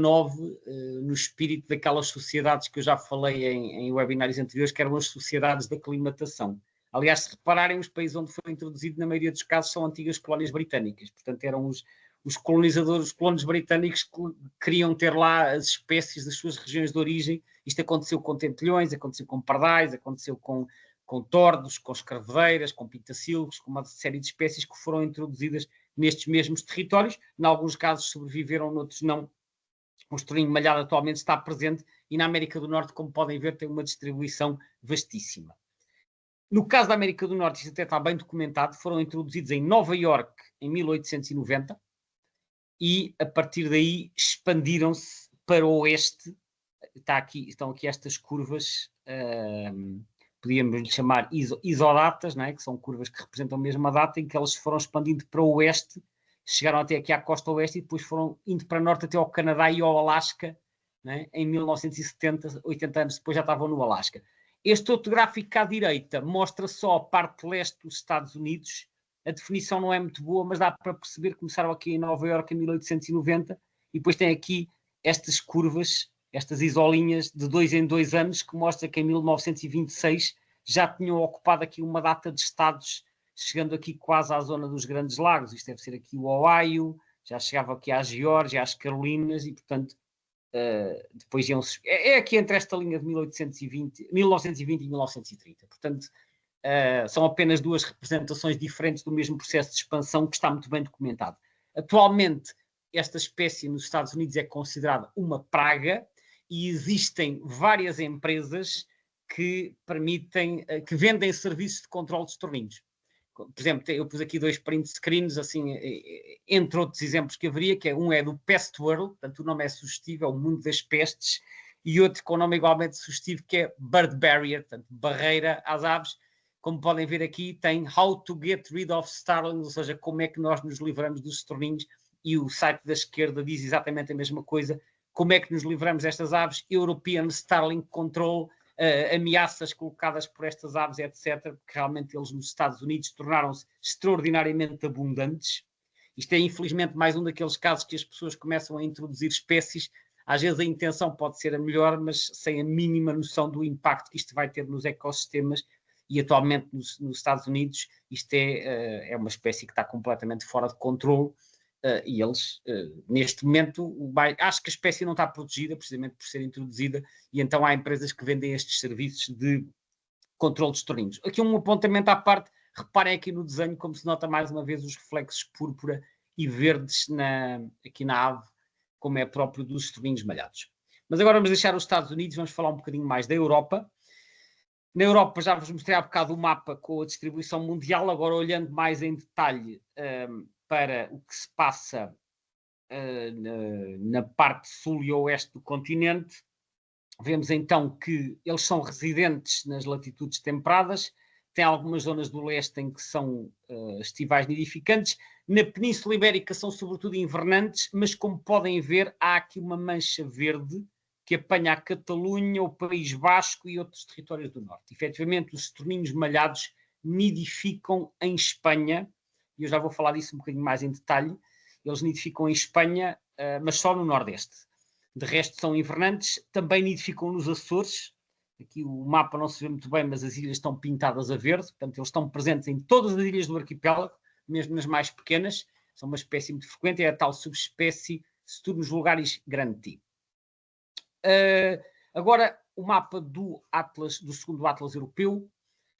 no espírito daquelas sociedades que eu já falei em webinários anteriores, que eram as sociedades de aclimatação. Aliás, se repararem, os países onde foi introduzido, na maioria dos casos, são antigas colónias britânicas. Portanto, eram os colonizadores, os colonos britânicos, que queriam ter lá as espécies das suas regiões de origem. Isto aconteceu com tentelhões, aconteceu com pardais, aconteceu com tordos, com escraveiras, com pintacilgos, com uma série de espécies que foram introduzidas nestes mesmos territórios. Em alguns casos sobreviveram, noutros não. O estorninho malhado atualmente está presente e na América do Norte, como podem ver, tem uma distribuição vastíssima. No caso da América do Norte, isto até está bem documentado, foram introduzidos em Nova Iorque em 1890 e, a partir daí, expandiram-se para o oeste. Estão aqui estas curvas, podíamos lhe chamar isodatas, não é? Que são curvas que representam a mesma data, em que elas foram expandindo para o oeste, chegaram até aqui à costa oeste e depois foram indo para norte até ao Canadá e ao Alasca, não é? Em 1970, 80 anos depois já estavam no Alasca. Este outro gráfico à direita mostra só a parte leste dos Estados Unidos. A definição não é muito boa, mas dá para perceber que começaram aqui em Nova Iorque em 1890 e depois tem aqui estas curvas, estas isolinhas de 2 em 2 anos, que mostra que em 1926 já tinham ocupado aqui uma data de estados, chegando aqui quase à zona dos Grandes Lagos. Isto deve ser aqui o Ohio, já chegava aqui à Geórgia, às Carolinas, e portanto depois iam é aqui entre esta linha de 1920 e 1930. Portanto, são apenas duas representações diferentes do mesmo processo de expansão que está muito bem documentado. Atualmente, esta espécie nos Estados Unidos é considerada uma praga e existem várias empresas que permitem, que vendem serviços de controle de estorninhos. Por exemplo, eu pus aqui 2 print screens, assim, entre outros exemplos que haveria, que um é do Pest World, portanto o nome é sugestivo, é o mundo das pestes, e outro com o nome igualmente sugestivo, que é Bird Barrier, portanto, barreira às aves. Como podem ver aqui, tem How to Get Rid of Starlings, ou seja, como é que nós nos livramos dos estorninhos, e o site da esquerda diz exatamente a mesma coisa, como é que nos livramos destas aves, European Starling Control, ameaças colocadas por estas aves, etc., porque realmente eles nos Estados Unidos tornaram-se extraordinariamente abundantes. Isto é, infelizmente, mais um daqueles casos que as pessoas começam a introduzir espécies. Às vezes a intenção pode ser a melhor, mas sem a mínima noção do impacto que isto vai ter nos ecossistemas. E atualmente nos Estados Unidos isto é uma espécie que está completamente fora de controle. E eles, neste momento, acho que a espécie não está protegida, precisamente por ser introduzida, e então há empresas que vendem estes serviços de controle de estorninhos. Aqui um apontamento à parte, reparem aqui no desenho como se nota mais uma vez os reflexos púrpura e verdes aqui na ave, como é próprio dos estorninhos malhados. Mas agora vamos deixar os Estados Unidos, vamos falar um bocadinho mais da Europa. Na Europa já vos mostrei há bocado o mapa com a distribuição mundial, agora olhando mais em detalhe para o que se passa na parte sul e oeste do continente, vemos então que eles são residentes nas latitudes temperadas, tem algumas zonas do leste em que são estivais nidificantes, na Península Ibérica são sobretudo invernantes, mas como podem ver há aqui uma mancha verde que apanha a Catalunha, o País Basco e outros territórios do norte. Efetivamente, os estorninhos malhados nidificam em Espanha, e eu já vou falar disso um bocadinho mais em detalhe. Eles nidificam em Espanha, mas só no Nordeste. De resto são invernantes, também nidificam nos Açores. Aqui o mapa não se vê muito bem, mas as ilhas estão pintadas a verde, portanto eles estão presentes em todas as ilhas do arquipélago, mesmo nas mais pequenas. São uma espécie muito frequente, é a tal subespécie Sturnus vulgaris grandi. Agora o mapa do Atlas, do segundo Atlas europeu,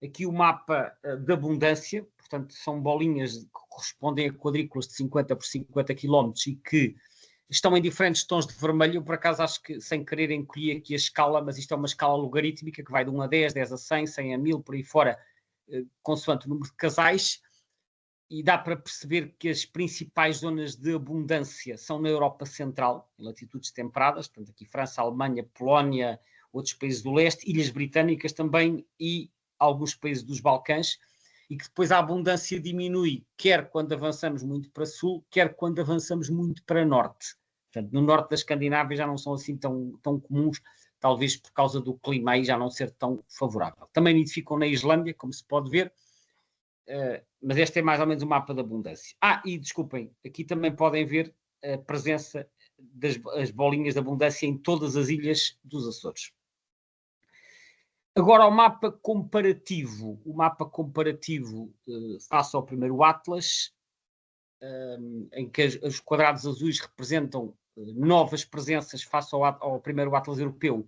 aqui o mapa de abundância, portanto são bolinhas que correspondem a quadrículas de 50 por 50 km e que estão em diferentes tons de vermelho. Eu por acaso acho que sem querer encolhi aqui a escala, mas isto é uma escala logarítmica que vai de 1 a 10, 10 a 100, 100 a 1000, por aí fora, consoante o número de casais. E dá para perceber que as principais zonas de abundância são na Europa Central, em latitudes temperadas, portanto aqui França, Alemanha, Polónia, outros países do leste, ilhas britânicas também e alguns países dos Balcãs, e que depois a abundância diminui, quer quando avançamos muito para sul, quer quando avançamos muito para norte. Portanto, no norte da Escandinávia já não são assim tão comuns, talvez por causa do clima aí já não ser tão favorável. Também nidificam na Islândia, como se pode ver, mas este é mais ou menos o mapa da abundância. E desculpem, aqui também podem ver a presença das bolinhas de abundância em todas as ilhas dos Açores. Agora o mapa comparativo face ao primeiro Atlas, em que os quadrados azuis representam novas presenças face ao primeiro Atlas europeu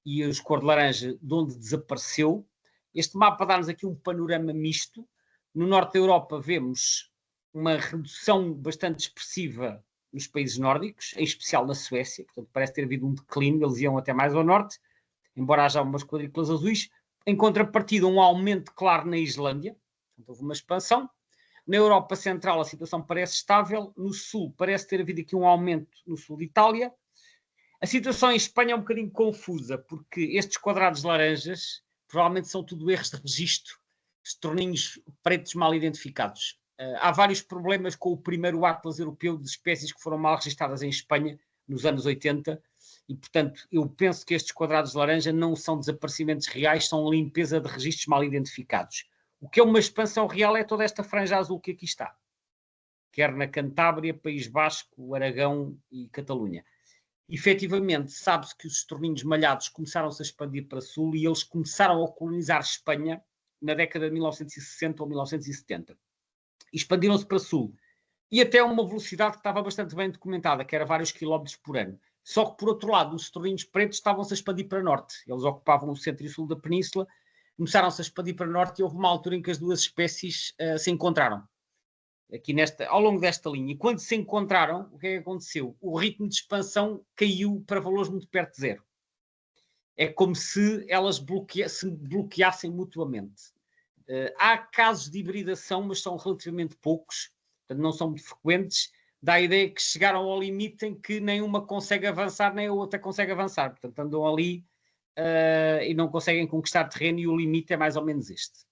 e os cor de laranja de onde desapareceu. Este mapa dá-nos aqui um panorama misto. No norte da Europa vemos uma redução bastante expressiva nos países nórdicos, em especial na Suécia, portanto parece ter havido um declínio, eles iam até mais ao norte, embora haja umas quadrículas azuis. Em contrapartida, um aumento claro na Islândia, portanto houve uma expansão. Na Europa Central a situação parece estável, no sul parece ter havido aqui um aumento no sul de Itália. A situação em Espanha é um bocadinho confusa, porque estes quadrados laranjas provavelmente são tudo erros de registro, estorninhos pretos mal identificados. Há vários problemas com o primeiro Atlas europeu de espécies que foram mal registadas em Espanha nos anos 80 e, portanto, eu penso que estes quadrados de laranja não são desaparecimentos reais, são limpeza de registros mal identificados. O que é uma expansão real é toda esta franja azul que aqui está, quer na Cantábria, País Basco, Aragão e Catalunha. efetivamente, sabe-se que os estorninhos malhados começaram-se a expandir para sul e eles começaram a colonizar Espanha na década de 1960 ou 1970. E expandiram-se para sul. E até a uma velocidade que estava bastante bem documentada, que era vários quilómetros por ano. Só que, por outro lado, os estorninhos pretos estavam-se a expandir para norte. Eles ocupavam o centro e o sul da península, começaram-se a expandir para norte e houve uma altura em que as duas espécies se encontraram. Aqui ao longo desta linha. E quando se encontraram, o que é que aconteceu? O ritmo de expansão caiu para valores muito perto de zero. É como se elas se bloqueassem mutuamente. Há casos de hibridação, mas são relativamente poucos, portanto não são muito frequentes. Dá a ideia que chegaram ao limite em que nenhuma consegue avançar, nem a outra consegue avançar. Portanto, andam ali e não conseguem conquistar terreno e o limite é mais ou menos este.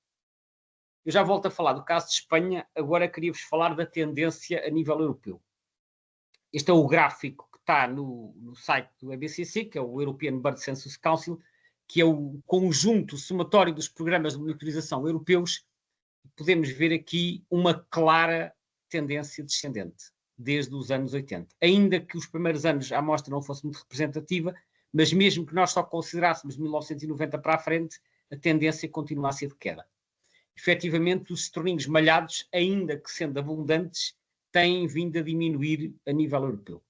Eu já volto a falar do caso de Espanha, agora queria-vos falar da tendência a nível europeu. Este é o gráfico que está no site do EBCC, que é o European Bird Census Council, que é o conjunto, o somatório dos programas de monitorização europeus. Podemos ver aqui uma clara tendência descendente, desde os anos 80. Ainda que os primeiros anos a amostra não fosse muito representativa, mas mesmo que nós só considerássemos de 1990 para a frente, a tendência continua a ser de queda. Efetivamente, os estorninhos malhados, ainda que sendo abundantes, têm vindo a diminuir a nível europeu.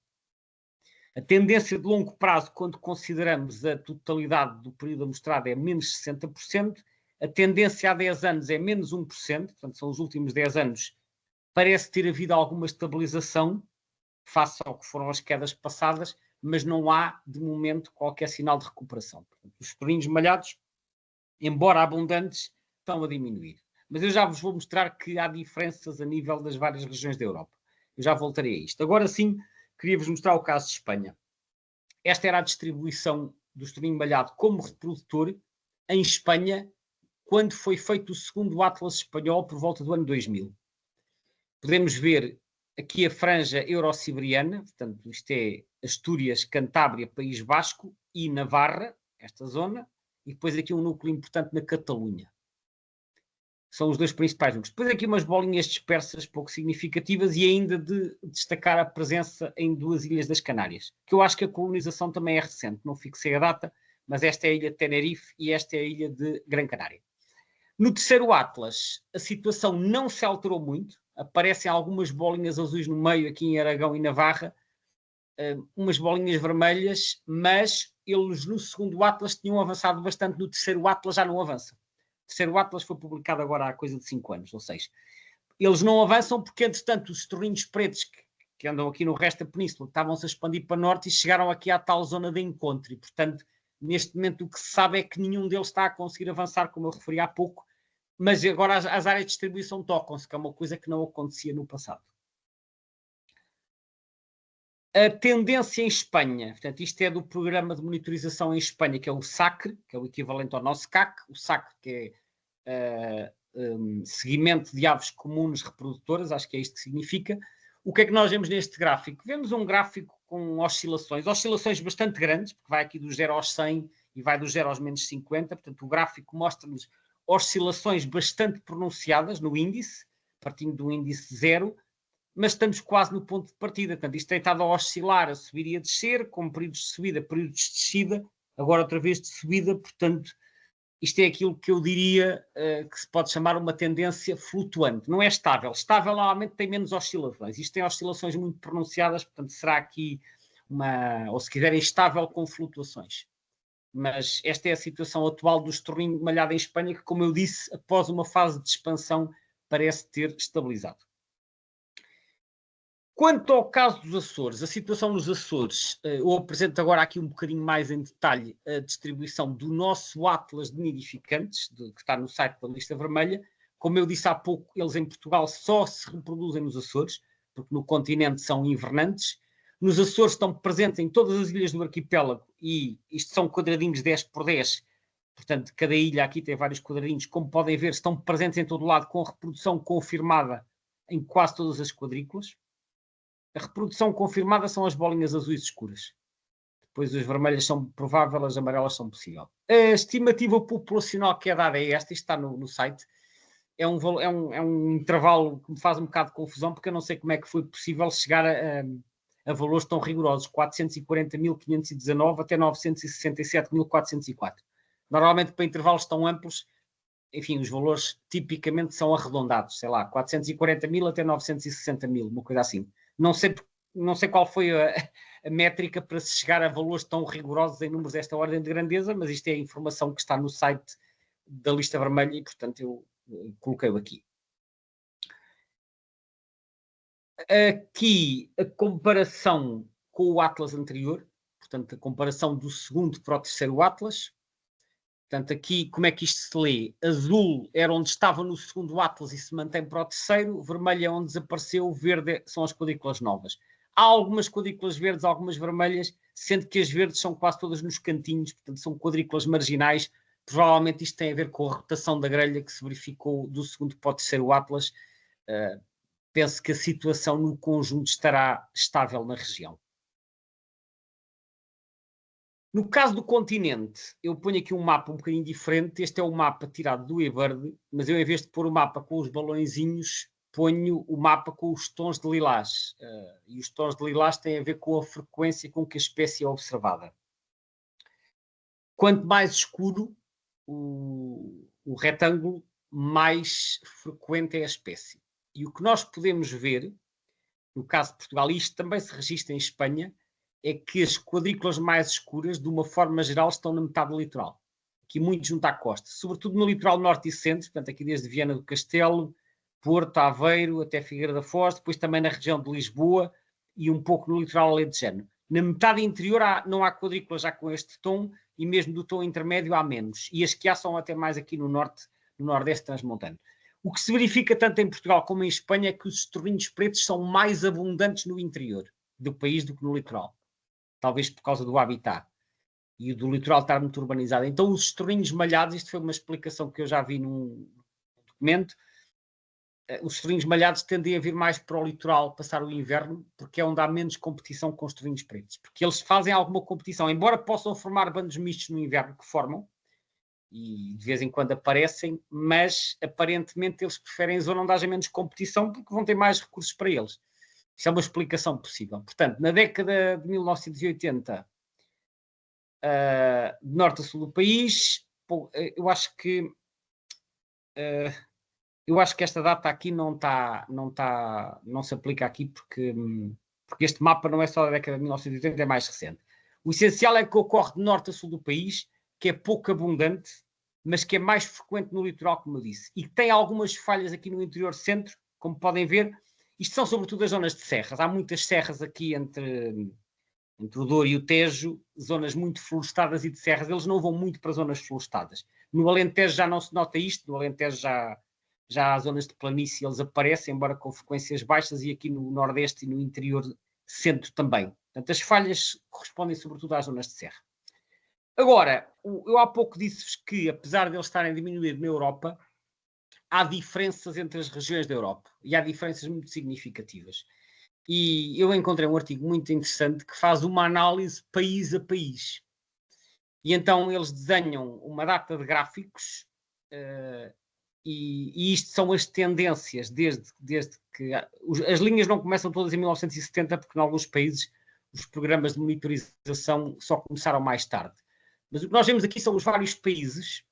A tendência de longo prazo, quando consideramos a totalidade do período amostrado, é menos 60%. A tendência há 10 anos é menos 1%, portanto, são os últimos 10 anos. Parece ter havido alguma estabilização face ao que foram as quedas passadas, mas não há, de momento, qualquer sinal de recuperação. Portanto, os estorninhos malhados, embora abundantes, estão a diminuir. Mas eu já vos vou mostrar que há diferenças a nível das várias regiões da Europa. Eu já voltarei a isto. Agora sim, queria-vos mostrar o caso de Espanha. Esta era a distribuição do estorninho malhado como reprodutor em Espanha, quando foi feito o segundo Atlas espanhol por volta do ano 2000. Podemos ver aqui a franja eurosiberiana, portanto isto é Astúrias, Cantábria, País Basco e Navarra, esta zona, e depois aqui um núcleo importante na Catalunha. São os dois principais núcleos. Depois aqui umas bolinhas dispersas pouco significativas e ainda de destacar a presença em duas ilhas das Canárias, que eu acho que a colonização também é recente, não fixei a data, mas esta é a ilha de Tenerife e esta é a ilha de Gran Canária. No terceiro Atlas, a situação não se alterou muito, aparecem algumas bolinhas azuis no meio, aqui em Aragão e Navarra, umas bolinhas vermelhas, mas eles no segundo Atlas tinham avançado bastante, no terceiro Atlas já não avança. O terceiro Atlas foi publicado agora há coisa de 5 anos, ou seja, eles não avançam porque, entretanto, os estorninhos pretos que andam aqui no resto da península estavam-se a expandir para norte e chegaram aqui à tal zona de encontro e, portanto, neste momento o que se sabe é que nenhum deles está a conseguir avançar, como eu referi há pouco, mas agora as áreas de distribuição tocam-se, que é uma coisa que não acontecia no passado. A tendência em Espanha, portanto, isto é do programa de monitorização em Espanha, que é o SACRE, que é o equivalente ao nosso CAC, o SACRE, que é seguimento de aves comuns reprodutoras, acho que é isto que significa. O que é que nós vemos neste gráfico? Vemos um gráfico com oscilações bastante grandes, porque vai aqui do 0 aos 100 e vai do 0 aos menos 50, portanto o gráfico mostra-nos oscilações bastante pronunciadas no índice, partindo do índice 0, mas estamos quase no ponto de partida. Portanto, isto tem estado a oscilar, a subir e a descer, com períodos de subida, períodos de descida, agora outra vez de subida, portanto, isto é aquilo que eu diria que se pode chamar uma tendência flutuante. Não é estável. Estável normalmente tem menos oscilações. Isto tem oscilações muito pronunciadas, portanto, será aqui ou se quiserem, estável com flutuações. Mas esta é a situação atual do estorninho malhado em Espanha, que, como eu disse, após uma fase de expansão, parece ter estabilizado. Quanto ao caso dos Açores, a situação nos Açores, eu apresento agora aqui um bocadinho mais em detalhe a distribuição do nosso Atlas de nidificantes, que está no site da Lista Vermelha. Como eu disse há pouco, eles em Portugal só se reproduzem nos Açores, porque no continente são invernantes. Nos Açores estão presentes em todas as ilhas do arquipélago e isto são quadradinhos 10 por 10, portanto cada ilha aqui tem vários quadradinhos, como podem ver estão presentes em todo lado com reprodução confirmada em quase todas as quadrículas. A reprodução confirmada são as bolinhas azuis escuras. Depois as vermelhas são prováveis, as amarelas são possível. A estimativa populacional que é dada é esta, isto está no site. É um intervalo que me faz um bocado de confusão, porque eu não sei como é que foi possível chegar a valores tão rigorosos, 440.519 até 967.404. Normalmente, para intervalos tão amplos, enfim, os valores tipicamente são arredondados, sei lá, 440.000 até 960.000, uma coisa assim. Não sei qual foi a métrica para se chegar a valores tão rigorosos em números desta ordem de grandeza, mas isto é a informação que está no site da lista vermelha e, portanto, eu coloquei-o aqui. Aqui a comparação com o Atlas anterior, portanto, a comparação do segundo para o terceiro Atlas. Portanto, aqui, como é que isto se lê? Azul era onde estava no segundo Atlas e se mantém para o terceiro, vermelho é onde desapareceu, verde são as quadrículas novas. Há algumas quadrículas verdes, algumas vermelhas, sendo que as verdes são quase todas nos cantinhos, portanto, são quadrículas marginais. Provavelmente isto tem a ver com a rotação da grelha que se verificou do segundo para o terceiro Atlas. Penso que a situação no conjunto estará estável na região. No caso do continente, eu ponho aqui um mapa um bocadinho diferente. Este é o mapa tirado do eBird, mas eu, em vez de pôr o mapa com os balõezinhos, ponho o mapa com os tons de lilás. E os tons de lilás têm a ver com a frequência com que a espécie é observada. Quanto mais escuro o retângulo, mais frequente é a espécie. E o que nós podemos ver, no caso de Portugal, e isto também se registra em Espanha, é que as quadrículas mais escuras, de uma forma geral, estão na metade do litoral. Aqui muito junto à costa, sobretudo no litoral norte e centro, portanto aqui desde Viana do Castelo, Porto, Aveiro, até Figueira da Foz, depois também na região de Lisboa e um pouco no litoral alentejano. Na metade interior não há quadrículas já com este tom, e mesmo do tom intermédio há menos. E as que há são até mais aqui no norte, no nordeste transmontano. O que se verifica tanto em Portugal como em Espanha é que os estorninhos pretos são mais abundantes no interior do país do que no litoral. Talvez por causa do habitat e do litoral estar muito urbanizado. Então os estorninhos malhados, isto foi uma explicação que eu já vi num documento, os estorninhos malhados tendem a vir mais para o litoral passar o inverno, porque é onde há menos competição com estorninhos pretos. Porque eles fazem alguma competição, embora possam formar bandos mistos no inverno, que formam, e de vez em quando aparecem, mas aparentemente eles preferem a zona onde haja menos competição, porque vão ter mais recursos para eles. Isso é uma explicação possível. Portanto, na década de 1980, de norte a sul do país, eu acho que esta data aqui não se aplica aqui porque este mapa não é só da década de 1980, é mais recente. O essencial é que ocorre de norte a sul do país, que é pouco abundante, mas que é mais frequente no litoral, como eu disse, e que tem algumas falhas aqui no interior centro, como podem ver. Isto são sobretudo as zonas de serras. Há muitas serras aqui entre o Douro e o Tejo, zonas muito florestadas e de serras. Eles não vão muito para zonas florestadas. No Alentejo já não se nota isto, no Alentejo já há zonas de planície, eles aparecem, embora com frequências baixas, e aqui no Nordeste e no interior centro também. Portanto, as falhas correspondem sobretudo às zonas de serra. Agora, eu há pouco disse-vos que, apesar de eles estarem a diminuir na Europa, há diferenças entre as regiões da Europa, e há diferenças muito significativas. E eu encontrei um artigo muito interessante que faz uma análise país a país. E então eles desenham uma data de gráficos, e isto são as tendências desde que... As linhas não começam todas em 1970, porque em alguns países os programas de monitorização só começaram mais tarde. Mas o que nós vemos aqui são os vários países,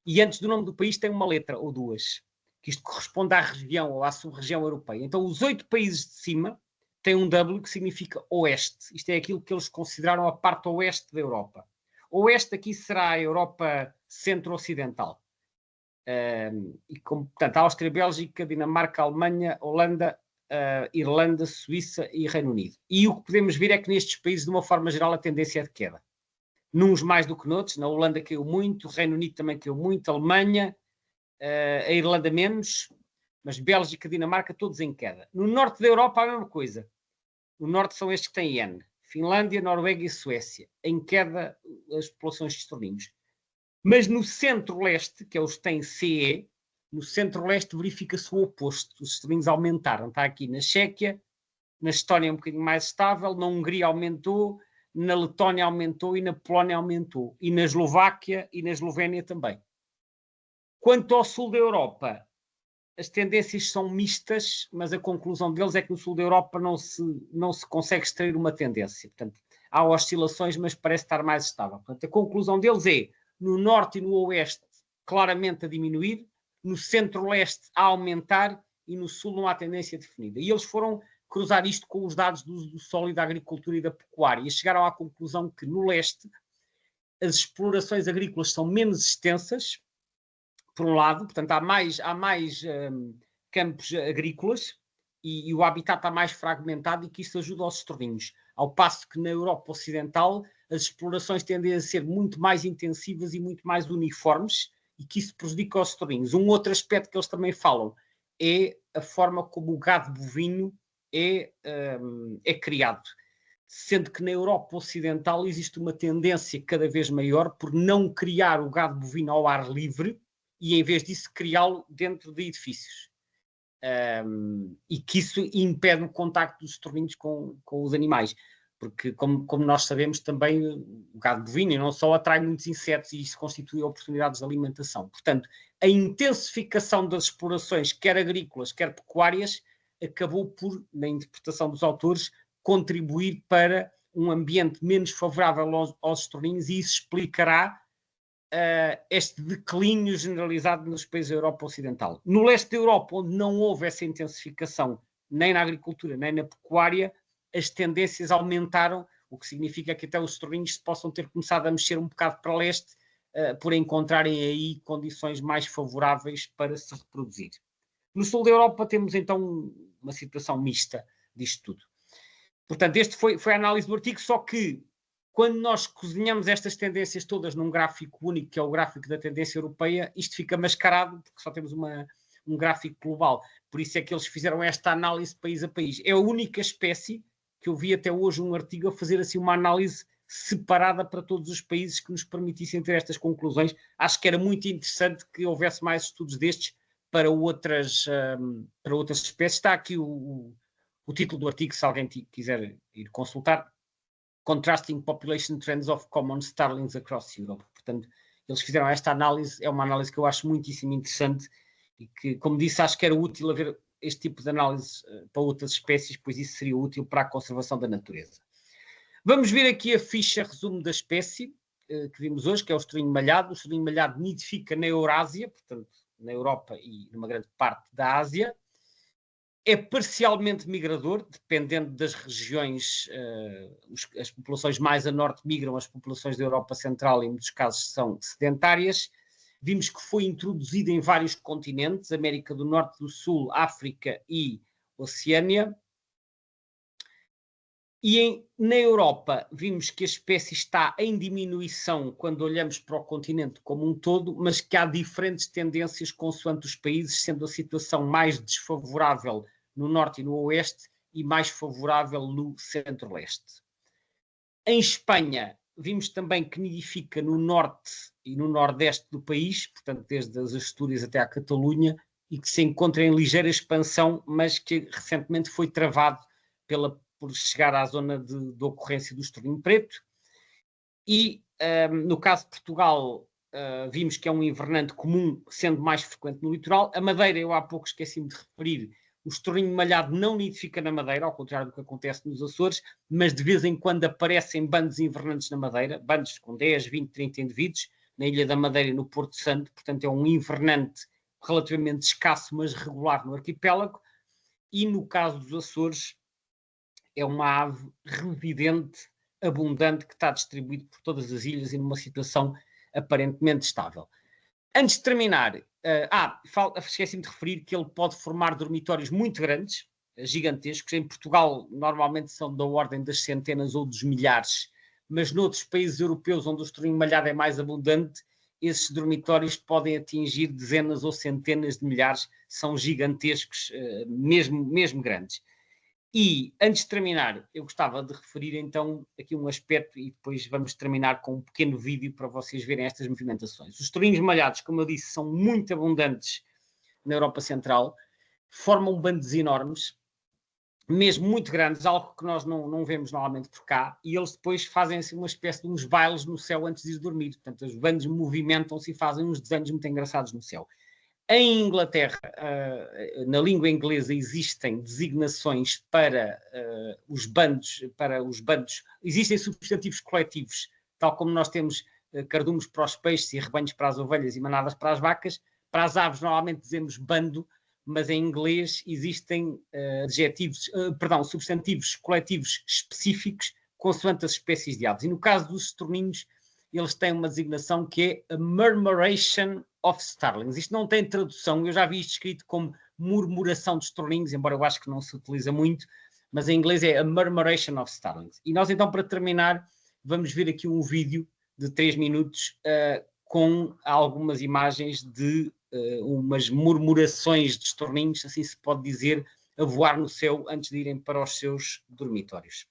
e antes do nome do país tem uma letra ou duas, que isto corresponde à região ou à sub-região europeia. Então os 8 países de cima têm um W que significa Oeste. Isto é aquilo que eles consideraram a parte Oeste da Europa. Oeste aqui será a Europa centro-ocidental. E como, portanto, Áustria, Bélgica, Dinamarca, Alemanha, Holanda, Irlanda, Suíça e Reino Unido. E o que podemos ver é que nestes países, de uma forma geral, a tendência é de queda. Nuns mais do que noutros. Na Holanda caiu muito, o Reino Unido também caiu muito, a Alemanha, a Irlanda menos, mas Bélgica, Dinamarca, todos em queda. No norte da Europa a mesma coisa. No norte são estes que têm N. Finlândia, Noruega e Suécia. Em queda as populações de estorninhos. Mas no centro-leste, que é os que têm CE, no centro-leste verifica-se o oposto. Os estorninhos aumentaram. Está aqui na Chequia, na Estónia um bocadinho mais estável, na Hungria aumentou, na Letónia aumentou e na Polónia aumentou. E na Eslováquia e na Eslovénia também. Quanto ao sul da Europa, as tendências são mistas, mas a conclusão deles é que no sul da Europa não se consegue extrair uma tendência. Portanto, há oscilações, mas parece estar mais estável. Portanto, a conclusão deles é, no norte e no oeste, claramente a diminuir, no centro-leste a aumentar e no sul não há tendência definida. E eles foram cruzar isto com os dados do uso do solo e da agricultura e da pecuária e chegaram à conclusão que no leste as explorações agrícolas são menos extensas, por um lado, portanto há mais campos agrícolas e o habitat está mais fragmentado e que isso ajuda aos estorninhos. Ao passo que na Europa Ocidental as explorações tendem a ser muito mais intensivas e muito mais uniformes e que isso prejudica os estorninhos. Um outro aspecto que eles também falam é a forma como o gado bovino é criado. Sendo que na Europa Ocidental existe uma tendência cada vez maior por não criar o gado bovino ao ar livre e, em vez disso, criá-lo dentro de edifícios. E que isso impede o contacto dos estorninhos com os animais. Porque, como nós sabemos, também o gado bovino e não só atrai muitos insetos e isso constitui oportunidades de alimentação. Portanto, a intensificação das explorações, quer agrícolas, quer pecuárias, acabou por, na interpretação dos autores, contribuir para um ambiente menos favorável aos estorninhos e isso explicará este declínio generalizado nos países da Europa Ocidental. No leste da Europa, onde não houve essa intensificação, nem na agricultura, nem na pecuária, as tendências aumentaram, o que significa que até os estorninhos possam ter começado a mexer um bocado para leste, por encontrarem aí condições mais favoráveis para se reproduzir. No sul da Europa temos então uma situação mista disto tudo. Portanto, este foi a análise do artigo, só que quando nós cozinhamos estas tendências todas num gráfico único, que é o gráfico da tendência europeia, isto fica mascarado, porque só temos um gráfico global. Por isso é que eles fizeram esta análise país a país. É a única espécie que eu vi até hoje um artigo a fazer assim uma análise separada para todos os países que nos permitissem ter estas conclusões. Acho que era muito interessante que houvesse mais estudos destes para outras espécies. Está aqui o título do artigo, se alguém quiser ir consultar. Contrasting Population Trends of Common Starlings Across Europe. Portanto, eles fizeram esta análise, é uma análise que eu acho muitíssimo interessante e que, como disse, acho que era útil haver este tipo de análise para outras espécies, pois isso seria útil para a conservação da natureza. Vamos ver aqui a ficha resumo da espécie que vimos hoje, que é o estorninho malhado. O estorninho malhado nidifica na Eurásia, portanto, na Europa e numa grande parte da Ásia. É parcialmente migrador, dependendo das regiões, as populações mais a norte migram, as populações da Europa Central, em muitos casos, são sedentárias. Vimos que foi introduzido em vários continentes, América do Norte, do Sul, África e Oceânia. E na Europa vimos que a espécie está em diminuição quando olhamos para o continente como um todo, mas que há diferentes tendências consoante os países, sendo a situação mais desfavorável no norte e no oeste e mais favorável no centro-leste. Em Espanha, vimos também que nidifica no norte e no nordeste do país, portanto desde as Astúrias até à Catalunha, e que se encontra em ligeira expansão, mas que recentemente foi travado por chegar à zona de ocorrência do estorninho preto. E no caso de Portugal, vimos que é um invernante comum, sendo mais frequente no litoral. A Madeira, eu há pouco esqueci-me de referir, o estorninho malhado não nidifica na Madeira, ao contrário do que acontece nos Açores, mas de vez em quando aparecem bandos invernantes na Madeira, bandos com 10, 20, 30 indivíduos, na Ilha da Madeira e no Porto Santo, portanto é um invernante relativamente escasso, mas regular no arquipélago. E no caso dos Açores, é uma ave residente, abundante, que está distribuído por todas as ilhas e numa situação aparentemente estável. Antes de terminar, esqueci-me de referir que ele pode formar dormitórios muito grandes, gigantescos. Em Portugal, normalmente são da ordem das centenas ou dos milhares, mas noutros países europeus onde o estorninho malhado é mais abundante, esses dormitórios podem atingir dezenas ou centenas de milhares, são gigantescos, mesmo grandes. E, antes de terminar, eu gostava de referir então aqui um aspecto e depois vamos terminar com um pequeno vídeo para vocês verem estas movimentações. Os estorninhos malhados, como eu disse, são muito abundantes na Europa Central, formam bandos enormes, mesmo muito grandes, algo que nós não vemos normalmente por cá, e eles depois fazem assim uma espécie de uns bailes no céu antes de ir dormir. Portanto, os bandos movimentam-se e fazem uns desenhos muito engraçados no céu. Em Inglaterra, na língua inglesa, existem designações para os bandos, existem substantivos coletivos, tal como nós temos cardumes para os peixes e rebanhos para as ovelhas e manadas para as vacas. Para as aves, normalmente dizemos bando, mas em inglês existem substantivos coletivos específicos consoante as espécies de aves. E no caso dos estorninhos, eles têm uma designação que é a murmuration of starlings. Isto não tem tradução, eu já vi isto escrito como murmuração de estorninhos, embora eu acho que não se utiliza muito, mas em inglês é a murmuration of starlings. E nós então, para terminar, vamos ver aqui um vídeo de 3 minutos com algumas imagens de umas murmurações de estorninhos, assim se pode dizer, a voar no céu antes de irem para os seus dormitórios.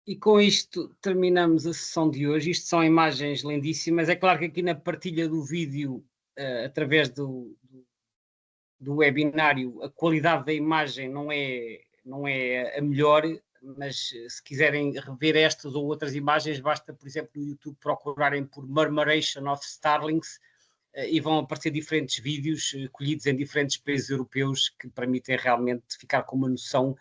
E com isto terminamos a sessão de hoje. Isto são imagens lindíssimas. É claro que aqui na partilha do vídeo, através do do webinário, a qualidade da imagem não é a melhor, mas se quiserem rever estas ou outras imagens, basta, por exemplo, no YouTube procurarem por Murmuration of Starlings e vão aparecer diferentes vídeos colhidos em diferentes países europeus que permitem realmente ficar com uma noção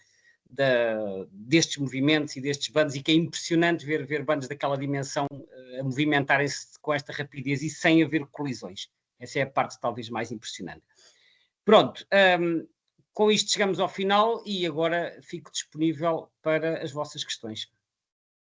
destes movimentos e destes bandos, e que é impressionante ver bandos daquela dimensão a movimentarem-se com esta rapidez e sem haver colisões. Essa é a parte talvez mais impressionante. Pronto, com isto chegamos ao final e agora fico disponível para as vossas questões.